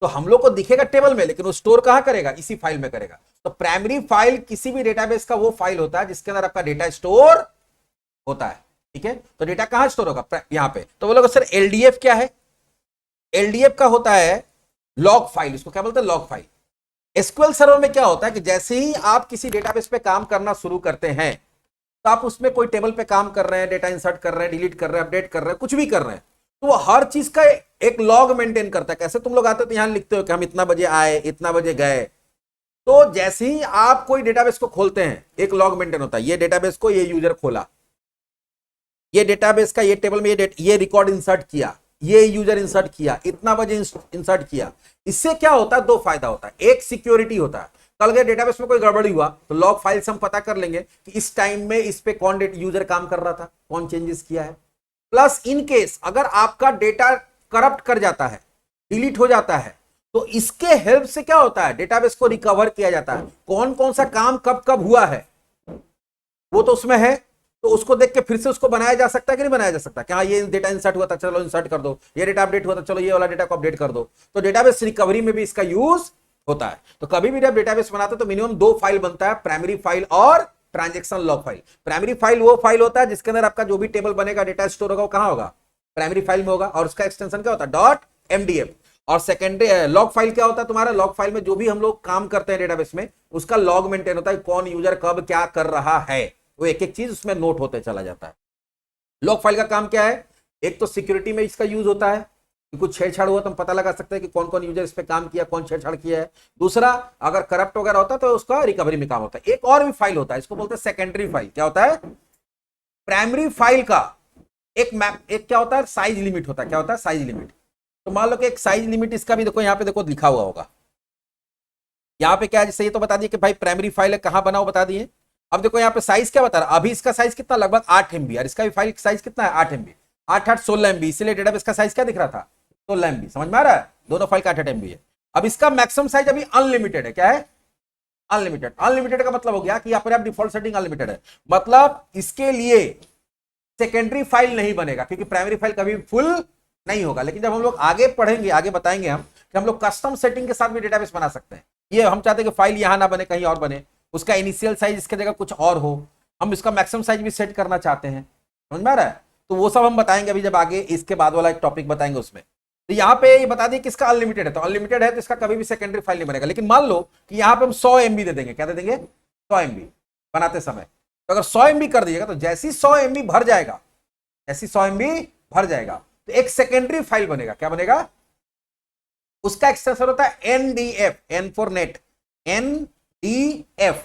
Speaker 1: तो हम लोग को दिखेगा टेबल में, लेकिन वो स्टोर कहां करेगा, इसी फाइल में करेगा। तो प्राइमरी फाइल किसी भी डेटाबेस का वो फाइल होता है जिसके अंदर आपका डेटा स्टोर होता है, ठीक है। तो डेटा कहां स्टोर होगा, यहां पे। तो बोलोगे सर एलडीएफ क्या है, एलडीएफ का होता है लॉग फाइल, इसको क्या बोलते हैं, लॉग फाइल। एसक्यूएल सर्वर में क्या होता है कि जैसे ही आप किसी डेटाबेस पे काम करना शुरू करते हैं, तो आप उसमें कोई टेबल पे काम कर रहे हैं, डेटा इंसर्ट कर रहे हैं, डिलीट कर रहे हैं, अपडेट कर रहे हैं, कुछ भी कर रहे हैं, तो वो हर चीज का एक लॉग मेंटेन करता है। कैसे, तुम लोग आते हो तो यहां लिखते हो कि हम इतना बजे आए, इतना बजे गए। तो जैसे ही आप कोई डेटाबेस को खोलते हैं, एक लॉग मेंटेन होता है, ये डेटाबेस को ये यूजर खोला, ये डेटाबेस का ये टेबल में ये रिकॉर्ड इंसर्ट किया, ये यूजर इंसर्ट किया, इतना बजे इंसर्ट किया। इससे क्या होता है, दो फायदा होता है। एक, सिक्योरिटी होता है, कल के डेटाबेस में कोई गड़बड़ी हुआ तो लॉग फाइल से हम पता कर लेंगे कि इस टाइम में इस पे कौन यूजर काम कर रहा था, कौन चेंजेस किया है। प्लस इन केस अगर आपका डेटा करप्ट कर जाता है, डिलीट हो जाता है, तो इसके हेल्प से क्या होता है, डेटाबेस को रिकवर किया जाता है। कौन कौन सा काम कब कब हुआ है वो तो उसमें है, तो उसको देख के फिर से उसको बनाया जा सकता है कि नहीं बनाया जा सकता, क्या ये डेटा इंसर्ट हुआ था, चलो इंसर्ट कर दो, ये डेटा अपडेट हुआ था, चलो ये वाला डेटा को अपडेट कर दो। तो डेटाबेस रिकवरी में भी इसका यूज होता है। तो कभी भी जब डेटाबेस बनाते तो मिनिमम दो फाइल बनता है, प्राइमरी फाइल और transaction log file. Primary file वो फाइल होता है जिसके अंदर आपका जो भी टेबल बनेगा, डेटा स्टोर होगा, वो कहां होगा, प्राइमरी फाइल में होगा, और उसका एक्सटेंशन क्या होता है, .mdf। और सेकेंडरी लॉग फाइल क्या होता है तुम्हारा, लॉग फाइल में जो भी हम लोग काम करते हैं डेटाबेस में, उसका लॉग मेंटेन होता है, कौन यूजर कब क्या कर रहा है, वो एक एक चीज उसमें नोट होते चला जाता है। लॉग फाइल का काम क्या है, एक तो सिक्योरिटी में इसका यूज होता है, कुछ छेड़छाड़ हुआ तो हम पता लगा सकते हैं कि कौन कौन यूजर इस पे काम किया, कौन छेड़छाड़ किया है। दूसरा, अगर करप्ट वगैरह होता है तो उसका रिकवरी में काम होता है। एक और भी फाइल होता है, इसको बोलते हैं सेकेंडरी फाइल। क्या होता है, प्राइमरी फाइल का एक क्या होता है, साइज लिमिट होता है। क्या होता है, साइज लिमिट। तो मान लो कि एक साइज लिमिट इसका भी देखो, यहाँ पे देखो लिखा हुआ होगा, यहाँ पे क्या है, जैसे ये तो बता दिए कि भाई प्राइमरी फाइल है, कहां बना वो बता दिए। अब देखो यहाँ पे साइज क्या बता रहा है, अभी इसका साइज कितना, लगभग 8 MB, और इसका भी फाइल साइज कितना है, 8 MB, 8 16 MB, इसलिए डेटाबेस का साइज क्या दिख रहा था, 16 MB। समझ में आ रहा है, दोनों फाइल का 8 MB है। अब इसका मैक्सिमम साइज अभी अनलिमिटेड है। क्या है, अनलिमिटेड। अनलिमिटेड का मतलब हो गया कि यहाँ पर आप डिफॉल्ट सेटिंग अनलिमिटेड है, मतलब इसके लिए सेकेंडरी फाइल नहीं बनेगा, क्योंकि प्राइमरी फाइल कभी फुल नहीं होगा। लेकिन जब हम लोग आगे पढ़ेंगे, आगे बताएंगे हम कि हम लोग कस्टम सेटिंग के साथ भी डेटाबेस बना सकते हैं। ये हम चाहते हैं कि फाइल यहां ना बने, कहीं और बने, उसका इनिशियल साइज इसके जगह कुछ और हो, हम इसका मैक्सिमम साइज भी सेट करना चाहते हैं, समझ में आ रहा है? तो वो सब हम बताएंगे अभी, जब आगे इसके बाद वाला एक टॉपिक बताएंगे उसमें। तो यहाँ पे ये बता दें कि इसका अनलिमिटेड है, तो अनलिमिटेड है तो इसका कभी भी सेकेंडरी फाइल नहीं बनेगा। लेकिन मान लो कि यहाँ पे हम 100 MB दे देंगे, क्या दे देंगे? 100 MB बनाते समय। तो अगर 100 MB कर दीजिएगा तो जैसे ही 100 MB भर जाएगा, ऐसी 100 MB भर जाएगा तो एक सेकेंडरी फाइल बनेगा। क्या बनेगा? उसका एक्सटेंशन होता है NDF, N for net, NDF।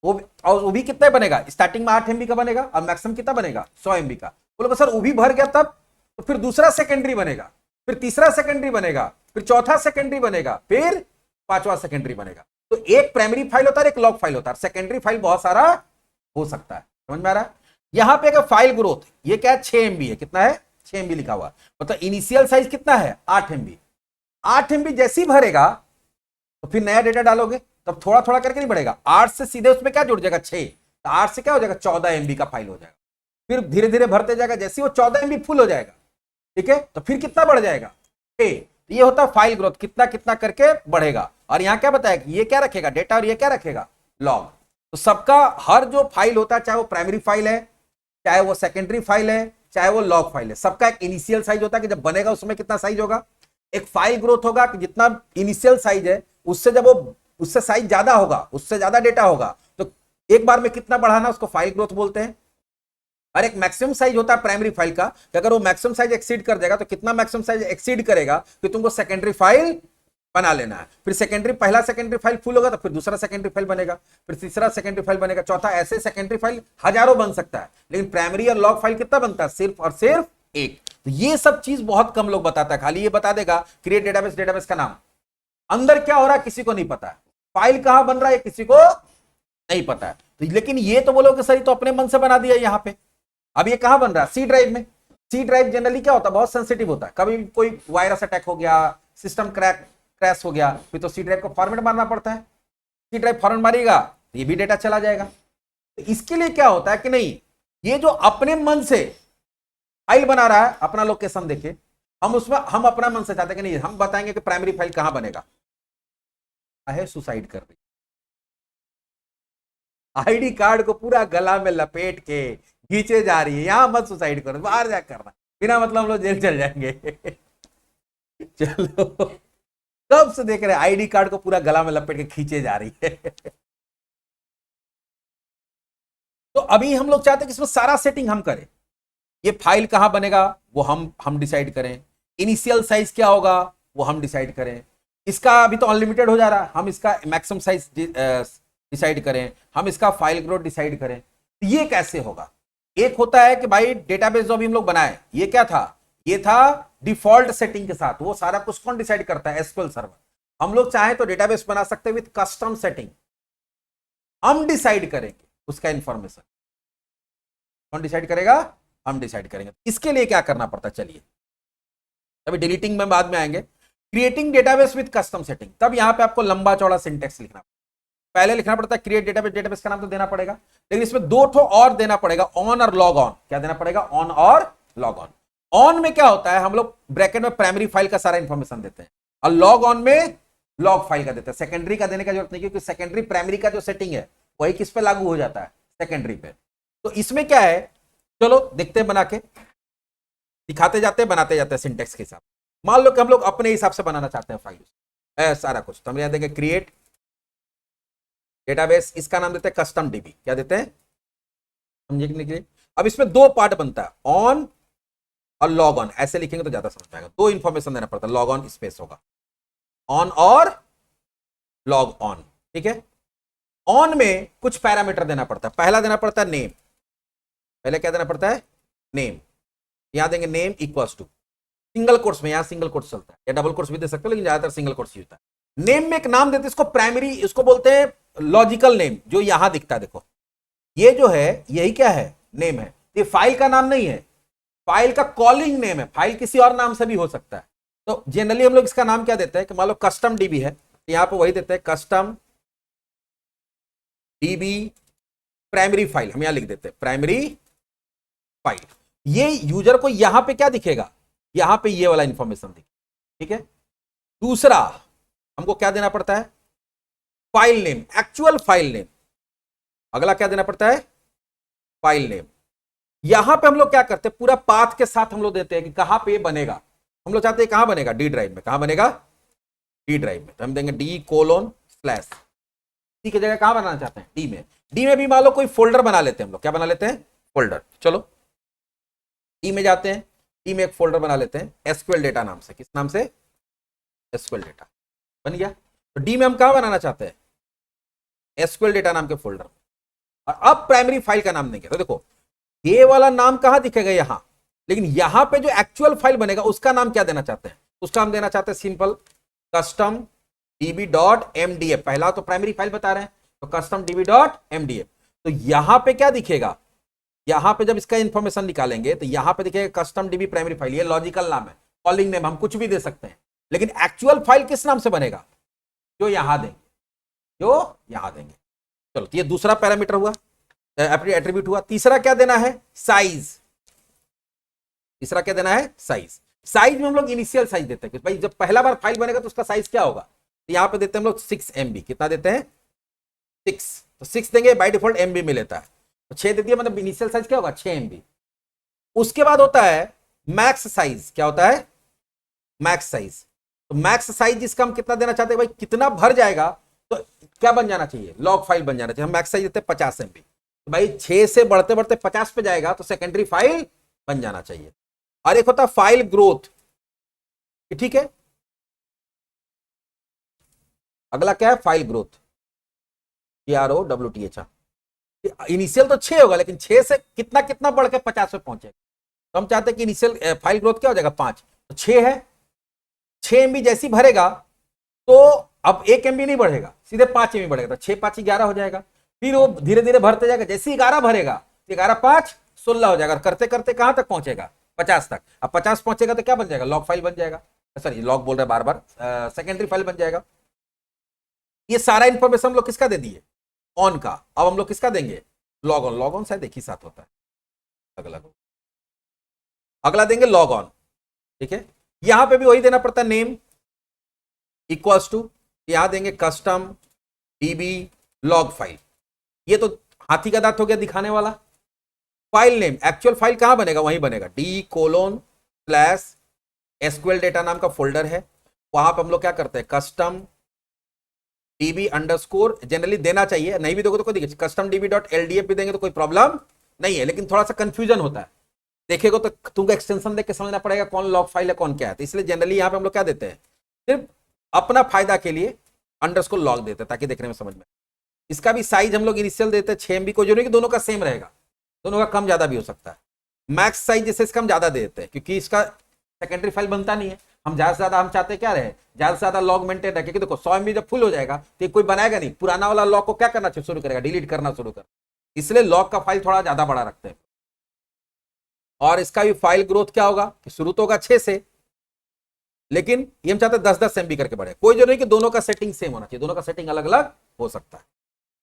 Speaker 1: वो भी कितना बनेगा? स्टार्टिंग में 8 MB का बनेगा और मैक्सिमम कितना बनेगा? 100 MB का। बोलो सर वो भी भर गया तब? तो फिर दूसरा सेकेंडरी बनेगा, फिर तीसरा सेकेंडरी बनेगा, फिर चौथा सेकेंडरी बनेगा, फिर पांचवा सेकेंडरी बनेगा। तो एक प्राइमरी फाइल होता है, एक लॉग फाइल होता है, सेकेंडरी फाइल बहुत सारा हो सकता है, समझ में आ रहा है? यहां पे फाइल ग्रोथ, ये क्या है? 6 MB है। कितना है? 6 MB लिखा हुआ, मतलब इनिशियल साइज कितना है? 8 MB। 8 MB जैसे ही भरेगा तो फिर नया डेटा डालोगे, तब थोड़ा थोड़ा करके नहीं बढ़ेगा। 8 से सीधे उसमें क्या जुड़ जाएगा? 6। तो 8 से क्या हो जाएगा? 14 MB का फाइल हो जाएगा। फिर धीरे धीरे भरते जाएगा, जैसे वो 14 MB फुल हो जाएगा, ठीक है, तो फिर कितना बढ़ जाएगा? 6। तो ये होता है फाइल ग्रोथ, कितना कितना करके बढ़ेगा। और यहां क्या बताया कि ये क्या रखेगा? डेटा, और ये क्या रखेगा? लॉग। तो सबका हर जो फाइल होता है, चाहे वो प्राइमरी फाइल है, चाहे वो सेकेंडरी फाइल है, चाहे वो लॉग फाइल है, सबका एक इनिशियल साइज होता है कि जब बनेगा उसमें कितना साइज होगा। एक फाइल ग्रोथ होगा कि जितना इनिशियल साइज है उससे जब वो उससे साइज ज्यादा होगा, उससे ज्यादा डेटा होगा, तो एक बार में कितना बढ़ाना, उसको फाइल ग्रोथ बोलते हैं। और एक मैक्सिमम साइज होता है प्राइमरी फाइल का कि अगर वो मैक्सिमम साइज एक्सीड कर जाएगा तो कितना मैक्सिमम साइज एक्सीड करेगा, फिर तुमको सेकेंडरी फाइल बना लेना है। फिर सेकेंडरी, पहला सेकेंडरी फाइल फुल होगा तो फिर दूसरा सेकेंडरी फाइल बनेगा, फिर तीसरा सेकेंडरी फाइल बनेगा, चौथा, ऐसे सेकेंडरी फाइल हजारों बन सकता है। लेकिन प्राइमरी और लॉग फाइल कितना बनता है? सिर्फ और सिर्फ एक। तो ये सब चीज बहुत कम लोग बताता है, खाली ये बता देगा क्रिएट डेटाबेस, डेटाबेस का नाम, अंदर क्या हो रहा है किसी को नहीं पता है, फाइल कहां बन रहा है किसी को नहीं पता है। तो लेकिन ये तो बोलोगे सर तो अपने मन से बना दिया यहां पे। अब ये कहां बन रहा है? सी ड्राइव में। सी ड्राइव जनरली क्या होता है? बहुत सेंसिटिव होता है, कभी कोई वायरस अटैक हो गया, सिस्टम क्रैश हो गया, फिर तो सी ड्राइव को फॉर्मेट मारना पड़ता है। सी ड्राइव फॉर्मेट मारिएगा तो ये भी डेटा चला जाएगा। तो इसके लिए क्या होता है कि नहीं, ये जो अपने मन से फाइल बना रहा है, अपना लोकेशन देखे, हम उसमें हम अपना मन से चाहते हैं कि नहीं, हम बताएंगे कि प्राइमरी फाइल कहां बनेगा। है सुसाइड कर रही, आईडी कार्ड को पूरा गला में लपेट के खींचे जा रही है, यहां मत सुसाइड करो, बाहर जा करना, बिना मतलब हम लोग जेल चल जाएंगे। चलो, कब से देख रहे हैं आईडी कार्ड को पूरा गला में लपेट के खींचे जा रही है। तो अभी हम लोग चाहते हैं कि इसमें सारा सेटिंग हम करें। ये फाइल कहां बनेगा वो हम डिसाइड करें, इनिशियल साइज क्या होगा वो हम डिसाइड करें, इसका अभी तो अनलिमिटेड हो जा रहा है, हम इसका मैक्सिमम साइज डिसाइड करें, हम इसका फाइल ग्रोथ डिसाइड करें। तो ये कैसे होगा? एक होता है कि भाई डेटाबेस जो अभी हम लोग बनाए, ये क्या था? ये था डिफॉल्ट सेटिंग के साथ, वो सारा कुछ कौन डिसाइड करता है? SQL server. हम लोग चाहे तो डेटाबेस बना सकते हैं विद कस्टम सेटिंग, हम डिसाइड करेंगे उसका इंफॉर्मेशन। कौन डिसाइड करेगा? हम डिसाइड करेंगे। इसके लिए क्या करना पड़ता है, चलिए अभी डिलीटिंग में बाद में आएंगे। Creating database with custom setting, तब यहां पे आपको लंबा चौड़ा सिंटेक्स लिखना, पहले लिखना पड़ता है क्रिएट डेटाबेस, डेटाबेस का नाम तो देना पड़ेगा, लेकिन इसमें दो ठो और देना पड़ेगा, ऑन और लॉग ऑन। क्या देना पड़ेगा? ऑन और लॉग ऑन। ऑन में क्या होता है, हम लोग ब्रैकेट में प्राइमरी फाइल का सारा इंफॉर्मेशन देते हैं, और लॉग ऑन में लॉग फाइल का देते हैं। सेकेंडरी का देने का जरूरत नहीं, क्योंकि सेकेंडरी प्राइमरी का जो सेटिंग है वही किस पे लागू हो जाता है? सेकेंडरी पे। तो इसमें क्या है, चलो देखते हैं बना के, दिखाते जाते हैं, बनाते जाते हैं सिंटेक्स के हिसाब। मान लो कि हम लोग अपने हिसाब से बनाना चाहते हैं फाइल सारा कुछ, तो हम यहां देंगे क्रिएट डेटाबेस, इसका नाम देते हैं कस्टम डीबी। क्या देते हैं? समझने के लिए। अब इसमें दो पार्ट बनता है, ऑन और लॉग ऑन। ऐसे लिखेंगे तो ज्यादा समझ आएगा, दो इंफॉर्मेशन देना पड़ता है, लॉग ऑन स्पेस होगा, ऑन और लॉग ऑन, ठीक है। ऑन में कुछ पैरामीटर देना पड़ता है, पहला देना पड़ता है नेम। पहले क्या देना पड़ता है? नेम। यहां देंगे name equals to, single quotes में, यहां सिंगल कोट्स चलता है, या डबल कोट्स भी दे सकते हो, लेकिन ज्यादातर सिंगल कोट्स यूज होता है। नेम में एक नाम देते हैं, इसको प्राइमरी, इसको बोलते हैं लॉजिकल नेम, जो यहां दिखता है देखो, ये जो है यही क्या है? नेम है। ये फाइल का नाम नहीं है, फाइल का कॉलिंग नेम है, फाइल किसी और नाम से भी हो सकता है। तो जनरली हम लोग इसका नाम क्या देते हैं कि मान लो कस्टम डीबी है, यहां पे वही देते हैं कस्टम डीबी प्राइमरी फाइल, हम यहां लिख देते हैं प्राइमरी फाइल। ये यूजर को यहां पे क्या दिखेगा, यहां पे ये वाला इंफॉर्मेशन दिखेगा, ठीक है। दूसरा हमको क्या देना पड़ता है, file name, actual file name. अगला क्या देना पड़ता है, फाइल नेम। यहां पे हम लोग क्या करते हैं, पूरा पाथ के साथ हम लोग देते हैं कि कहां पे ये बनेगा। हम लोग चाहते हैं कहां बनेगा, डी ड्राइव में। कहां बनेगा, डी ड्राइव में। तो हम देंगे D:/, डी की जगह कहां बनाना चाहते हैं, डी में। डी में भी मान लो कोई फोल्डर बना लेते हैं हम लोग, क्या बना लेते हैं, फोल्डर। चलो डी में जाते हैं, डी में एक फोल्डर बना लेते हैं एसक्यूएल डेटा नाम से। किस नाम से, एसक्यूएल डेटा। बन गया। तो डी में हम कहां बनाना चाहते हैं, एसक्यूएल डेटा नाम के फोल्डर। और अब प्राइमरी फाइल का नाम देंगे। तो देखो ये वाला नाम कहां दिखेगा, यहां, लेकिन यहां पे जो एक्चुअल फाइल बनेगा उसका नाम क्या देना चाहते हैं, उसका हम देना चाहते हैं सिंपल कस्टम db.mdf। पहला तो प्राइमरी फाइल बता रहे हैं, तो कस्टम db.mdf। तो यहां पे क्या दिखेगा, यहां पे जब इसका इंफॉर्मेशन निकालेंगे तो यहां पे दिखेगा कस्टम db प्राइमरी फाइल। ये लॉजिकल नाम है, कॉलिंग नेम, हम कुछ भी दे सकते हैं। लेकिन एक्चुअल फाइल किस नाम से बनेगा, जो यहां देंगे, जो यहां देंगे। चलो तो ये दूसरा पैरामीटर हुआ, एट्रीब्यूट हुआ। तीसरा क्या देना है, साइज। तीसरा क्या देना है, साइज। साइज में हम लोग इनिशियल साइज देते हैं कि भाई जब पहला बार फाइल बनेगा तो उसका साइज क्या होगा। तो यहां पे देते हैं हम लोग 6 MB। कितना देते हैं, 6। तो 6 देंगे, बाय डिफॉल्ट MB में लेता है। तो 6 दे दिया, मतलब इनिशियल साइज क्या होगा, 6 MB। उसके बाद होता है मैक्स साइज। क्या होता है, मैक्स साइज। तो मैक्स साइज इसका हम कितना देना चाहते हैं, भाई कितना भर जाएगा तो क्या बन जाना चाहिए, लॉग फाइल बन जाना चाहिए। हम मैक्स साइज देते हैं 50 MB। तो भाई 6 से बढ़ते बढ़ते 50 पे जाएगा तो सेकेंडरी फाइल बन जाना चाहिए। और एक होता है फाइल ग्रोथ, ठीक है। अगला क्या है, फाइल ग्रोथ, GROWTH। इनिशियल तो 6 होगा, लेकिन 6 से कितना कितना बढ़ के 50 पे पहुंचेगा। तो हम चाहते हैं कि इनिशियल फाइल ग्रोथ क्या हो जाएगा, 5। तो 6 है, 6 MB जैसी भरेगा तो अब 1 MB नहीं बढ़ेगा, सीधे 5 MB बढ़ेगा। तो 6 5 11 हो जाएगा। फिर वो धीरे धीरे भरते जाएगा, जैसे 11 भरेगा 11 5 16 हो जाएगा। करते करते कहां तक पहुंचेगा, 50 तक। अब 50 पहुंचेगा तो क्या बन जाएगा, लॉग फाइल बन जाएगा। सॉरी लॉग बोल रहे बार बार, सेकेंडरी फाइल बन जाएगा। ये सारा इंफॉर्मेशन हम लोग किसका दे दिए, ऑन का। अब हम लोग किसका देंगे, लॉग ऑन। लॉग ऑन शायद एक ही साथ होता है, अलग अलग। अगला देंगे लॉग ऑन, ठीक है। यहां पे भी वही देना पड़ता है, नेम इक्वल्स टू, यहां देंगे कस्टम db लॉग फाइल। ये तो हाथी का दांत हो गया दिखाने वाला। फाइल नेम, एक्चुअल फाइल कहां बनेगा, वहीं बनेगा, D:/SQL डेटा नाम का फोल्डर है। वहां पे हम लोग क्या करते हैं, कस्टम db_, जनरली देना चाहिए, नहीं भी दोगे तो कोई दिक्कत, कस्टम db.ldf भी देंगे तो कोई प्रॉब्लम नहीं है। लेकिन थोड़ा सा कंफ्यूजन होता है, देखेगा तो तुमको एक्सटेंशन देख के समझना पड़ेगा कौन लॉग फाइल है कौन क्या है। तो इसलिए जनरली यहां पे हम लोग क्या देते हैं, सिर्फ अपना फायदा के लिए अंडरस्कोर लॉग देते हैं ताकि देखने में समझ में। इसका भी साइज हम लोग इनिशियल देते हैं 6 MB को, जो नहीं कि दोनों का सेम रहेगा, दोनों का कम ज्यादा भी हो सकता है। मैक्स साइज जैसे इसका हम ज्यादा दे देते हैं क्योंकि इसका सेकेंडरी फाइल बनता नहीं है। हम ज्यादा से ज्यादा हम चाहते हैं क्या रहे, ज्यादा से ज्यादा लॉग मेंटेन रखे। कि देखो 100 MB जब फुल हो जाएगा तो कोई बनाएगा नहीं, पुराना वाला लॉग को क्या करना शुरू करेगा, डिलीट करना शुरू कर। इसलिए लॉग का फाइल थोड़ा ज्यादा बड़ा रखते हैं। और इसका भी फाइल ग्रोथ क्या होगा कि शुरू तो होगा 6 से, लेकिन ये हम चाहते हैं 10-10 MB करके बढ़े। कोई जरूरी कि दोनों का सेटिंग सेम होना चाहिए, दोनों का सेटिंग अलग अलग हो सकता है।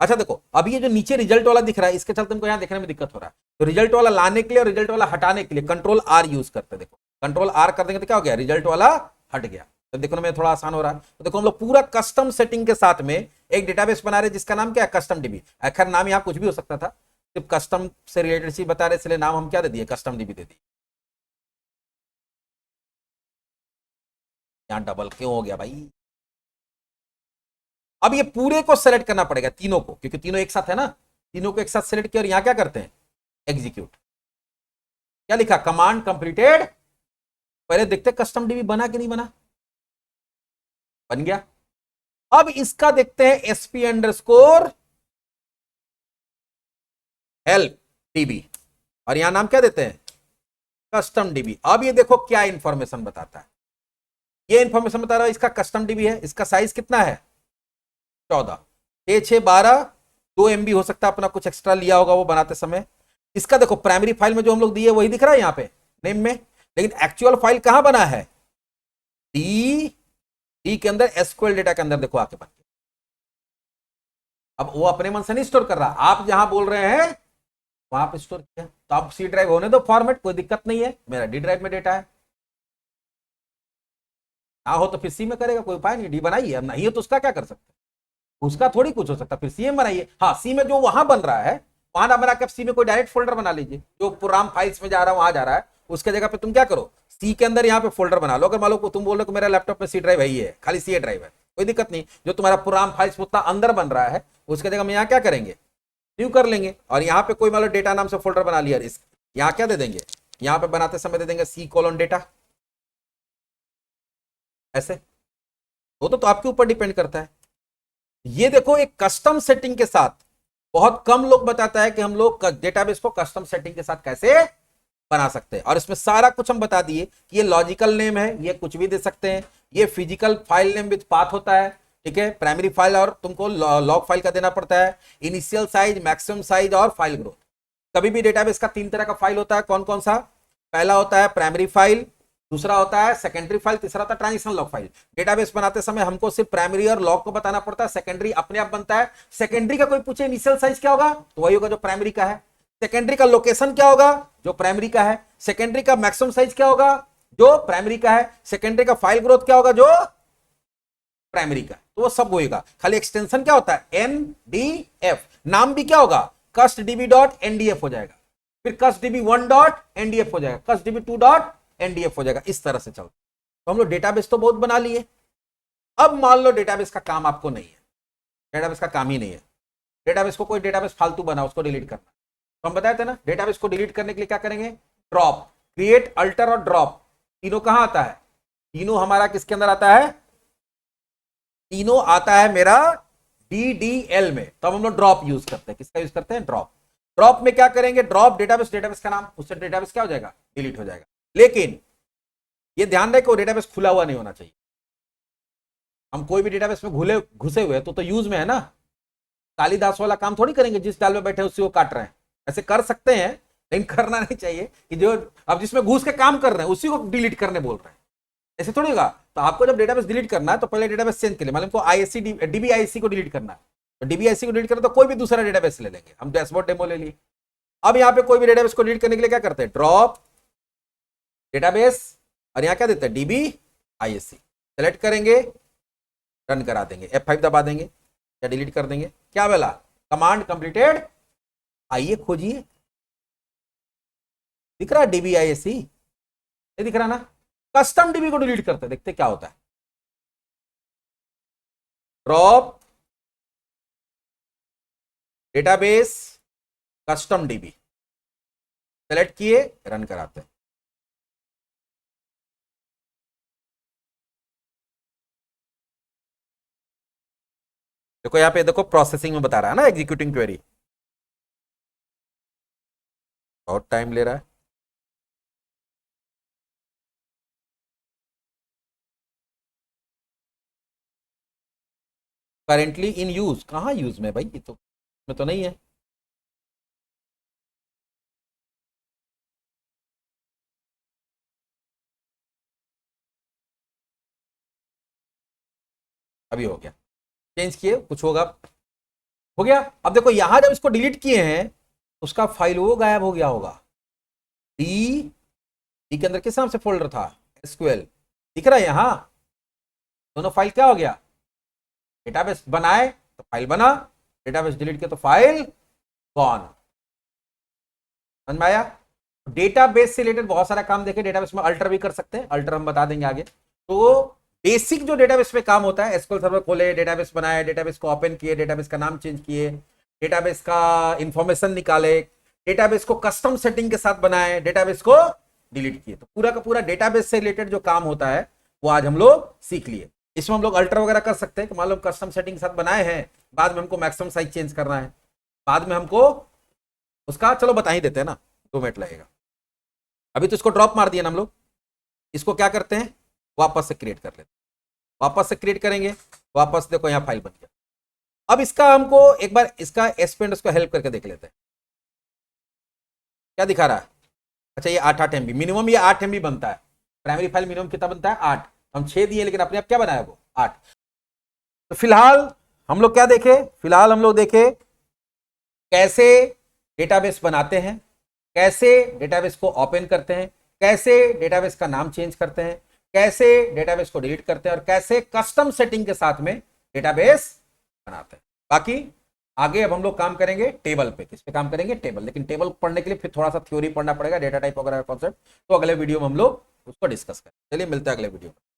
Speaker 1: अच्छा देखो, अब ये जो नीचे रिजल्ट वाला दिख रहा है, इसके चलते तुमको यहां देखने में दिक्कत हो रहा है। तो रिजल्ट वाला लाने के लिए और रिजल्ट वाला हटाने के लिए Ctrl+R यूज करते हैं। देखो Ctrl+R कर देंगे तो क्या हो गया, रिजल्ट वाला हट गया। तो देखने में थोड़ा आसान हो रहा है। तो देखो हम लोग पूरा कस्टम सेटिंग के साथ में एक डेटाबेस बना रहे हैं जिसका नाम क्या है, कस्टम DB। खैर नाम यहाँ कुछ भी हो सकता था, सिर्फ कस्टम से रिलेटेड चीज बता रहे, इसलिए नाम हम क्या दे दिए, कस्टम DB दे दिए। यहां डबल क्यों हो गया भाई। अब ये पूरे को सेलेक्ट करना पड़ेगा, तीनों को, क्योंकि तीनों एक साथ है ना। तीनों को एक साथ सेलेक्ट किया और यहां क्या करते हैं, एग्जीक्यूट। क्या लिखा, कमांड कंप्लीटेड। पहले देखते कस्टम DB बना कि नहीं बना, बन गया। अब इसका देखते हैं SP_हेल्प DB, और यहां नाम क्या देते हैं, कस्टम DB। अब ये देखो क्या इंफॉर्मेशन बताता है, ये इंफॉर्मेशन बता रहा है इसका कस्टम DB है। इसका साइज कितना है, 14, 6 6 12, 2 MB हो सकता है, अपना कुछ एक्स्ट्रा लिया होगा वो बनाते समय। इसका देखो प्राइमरी फाइल में जो हम लोग दिए वही दिख रहा है यहाँ पे नेम में, लेकिन एक्चुअल फाइल कहां बना है, डी के अंदर, SQL डेटा के अंदर देखो आके बन गया। अब वो अपने मन से नहीं स्टोर कर रहा, आप जहां बोल रहे हैं वहां पे स्टोर किया, तो आप सी ड्राइव होने दो फॉर्मेट, कोई दिक्कत नहीं है, मेरा डी ड्राइव में डेटा है। ना हो तो फिर सी में करेगा, कोई उपाय नहीं, डी बनाइए, अब नहीं हो तो उसका क्या कर सकते हैं, उसका थोड़ी कुछ हो सकता, फिर सी में बनाइए। हाँ, सी में जो वहां बन रहा है वहां ना बना के सी में कोई डायरेक्ट फोल्डर बना लीजिए, जो प्रोग्राम फाइल्स में जा रहा है वहां जा रहा है, उसके जगह पे तुम क्या करो, सी के अंदर यहाँ पे फोल्डर बना लो। अगर मान लो तुम बोल रहे हो मेरा लैपटॉप में सी ड्राइव है ही है, खाली सी ड्राइव है, कोई दिक्कत नहीं, जो तुम्हारा प्रोग्राम फाइल्स उतना अंदर बन रहा है उसके जगह में यहाँ क्या करेंगे, न्यू कर लेंगे, और यहाँ पे कोई मान लो डेटा नाम से फोल्डर बना लिया, इस यहाँ क्या दे देंगे, यहाँ पे बनाते समय दे देंगे सी कोलोन डेटा, ऐसे। वो तो आपके ऊपर डिपेंड करता है। ये देखो, एक कस्टम सेटिंग के साथ बहुत कम लोग बताता है कि हम लोग डेटाबेस को कस्टम सेटिंग के साथ कैसे बना सकते हैं, और इसमें सारा कुछ हम बता दिए कि ये लॉजिकल नेम है, ये कुछ भी दे सकते हैं, ये physical file name with path होता है, ठीक है, प्राइमरी फाइल और तुमको लॉग फाइल का देना पड़ता है, इनिशियल साइज, मैक्सिमम साइज और फाइल ग्रोथ। कभी भी डेटाबेस का 3 तरह का फाइल होता है, कौन कौन सा, पहला होता है प्राइमरी फाइल, दूसरा होता है सेकेंडरी फाइल, तीसरा होता है ट्रांजिशनल लॉग फाइल। डेटाबेस बनाते समय हमको सिर्फ प्राइमरी और लॉग को बताना पड़ता है, सेकेंडरी अपने आप बनता है। सेकेंडरी का कोई पूछे इनिशियल साइज क्या होगा, तो वही होगा जो प्राइमरी का है। सेकेंडरी का लोकेशन क्या होगा, जो प्राइमरी का है। सेकेंडरी का मैक्सिमम साइज क्या होगा, जो प्राइमरी का है। सेकेंडरी का फाइल ग्रोथ क्या होगा, जो प्राइमरी का है। तो वो सब होएगा, खाली एक्सटेंशन क्या होता है, एनडीएफ। नाम भी क्या होगा, कस्ट डीबी डॉट एनडीएफ हो जाएगा, फिर कस्ट डीबी 1 डॉट एनडीएफ हो जाएगा, कस्ट डीबी 2 डॉट एनडीएफ हो जाएगा, इस तरह से चलता। तो हम लोग डेटाबेस तो बहुत बना लिए। अब मान लो डेटाबेस का काम आपको नहीं है, डेटाबेस का काम ही नहीं है, डेटाबेस को कोई डेटाबेस फालतू बना, उसको डिलीट करना। तो हम बताए थे ना, डेटाबेस को डिलीट करने के लिए क्या करेंगे, ड्रॉप, क्रिएट, अल्टर और ड्रॉप, तीनों कहां आता है, तीनों हमारा किसके अंदर आता है, तीनों आता है मेरा डीडीएल में। तो हम लोग ड्रॉप यूज करते हैं, किसका यूज करते हैं, ड्रॉप। ड्रॉप में क्या करेंगे, ड्रॉप डेटाबेस, डेटाबेस का नाम, उससे डेटाबेस क्या हो जाएगा, डिलीट हो जाएगा। लेकिन ये ध्यान रखो, डेटाबेस खुला हुआ नहीं होना चाहिए। हम कोई भी डेटाबेस में घुसे हुए तो यूज में है ना, कालिदास वाला काम थोड़ी करेंगे, जिस डाल में बैठे उसी को काट रहे हैं। ऐसे कर सकते हैं लेकिन करना नहीं चाहिए कि जो अब जिसमें घुस के काम कर रहे हैं उसी को डिलीट करने बोल रहे हैं, ऐसे थोड़ी होगा। तो आपको जब डेटाबेस डिलीट करना है तो पहले डेटाबेस चेंज के लिए मतलब आईएससी डीबीआईसी को डिलीट करना है, तो डीबीआईसी को डिलीट करना तो कोई भी दूसरा डेटाबेस ले लेंगे, हम डैशबोर्ड डेमो ले लिए। अब यहाँ पे कोई भी डेटाबेस को डिलीट करने के लिए क्या करते हैं, ड्रॉप डेटाबेस, और यहाँ क्या देते हैं, डीबीआईएससी, सेलेक्ट करेंगे, रन करा देंगे, F5 दबा देंगे या डिलीट कर देंगे। क्या बोला, कमांड कंप्लीटेड, आइए खोजिए, दिख रहा है डीबीआईएससी, ये दिख रहा ना। कस्टम डीबी को डिलीट करते, देखते क्या होता है, drop database custom dB, select किए, रन कराते हैं। देखो यहाँ पे, देखो प्रोसेसिंग में बता रहा है ना, एग्जीक्यूटिंग क्वेरी, बहुत टाइम ले रहा है। करेंटली इन यूज, कहां यूज में भाई, ये तो में तो नहीं है। अभी हो गया, चेंज किए, कुछ होगा, हो गया। अब देखो यहां जब इसको डिलीट किए हैं, उसका फाइल वो गायब हो गया होगा। डी डी के अंदर किस नाम से फोल्डर था, एसक्यूएल, दिख रहा है यहां, दोनों फाइल क्या हो गया, डेटाबेस बनाए तो फाइल बना, डेटाबेस डिलीट किया तो फाइल गॉन। समझ में आया। डेटाबेस से रिलेटेड बहुत सारा काम देखे, डेटाबेस में अल्टर भी कर सकते हैं, अल्टर हम बता देंगे आगे। तो बेसिक जो डेटाबेस में काम होता है, एसक्यूएल सर्वर खोले, डेटाबेस बनाए, डेटाबेस को ओपन किए, डेटाबेस का नाम चेंज किए, डेटाबेस का इंफॉर्मेशन निकाले, डेटाबेस को कस्टम सेटिंग के साथ बनाए, डेटाबेस को डिलीट किए। तो पूरा का पूरा डेटाबेस से रिलेटेड जो काम होता है वो आज हम लोग सीख लिए। इसमें हम लोग अल्टर वगैरह कर सकते हैं कि मान लो कस्टम सेटिंग के साथ बनाए हैं, बाद में हमको मैक्सिमम साइज चेंज करना है, बाद में हमको उसका चलो बता ही देते हैं ना, 2 मिनट लगेगा। अभी तो इसको ड्रॉप मार दिया ना हम लोग, इसको क्या करते हैं, वापस से क्रिएट कर लेते हैं, वापस से क्रिएट करेंगे, वापस देखो यहाँ फाइल बन गया। अब इसका हमको एक बार इसका एस्पेंड उसको हेल्प करके देख लेते हैं, क्या दिखा रहा है। अच्छा ये 8 MB मिनिमम, ये 8 MB बनता है, प्राइमरी फाइल मिनिमम कितना बनता है 8, हम 6 दिए लेकिन अपने आप क्या बनाया वो 8। तो फिलहाल हम लोग क्या देखे, फिलहाल हम लोग देखे कैसे डेटाबेस बनाते हैं, कैसे डेटाबेस को ओपन करते हैं, कैसे डेटाबेस का नाम चेंज करते हैं, कैसे डेटाबेस को डिलीट करते हैं और कैसे कस्टम सेटिंग के साथ में डेटाबेस बनाते हैं। बाकी आगे अब हम लोग काम करेंगे टेबल पे। किस पे काम करेंगे? टेबल। लेकिन टेबल पढ़ने के लिए फिर थोड़ा सा थ्योरी पढ़ना पड़ेगा, डेटा टाइप वगैरह कॉन्सेप्ट, तो अगले वीडियो में हम लोग उसको डिस्कस करें। चलिए मिलते हैं अगले वीडियो में।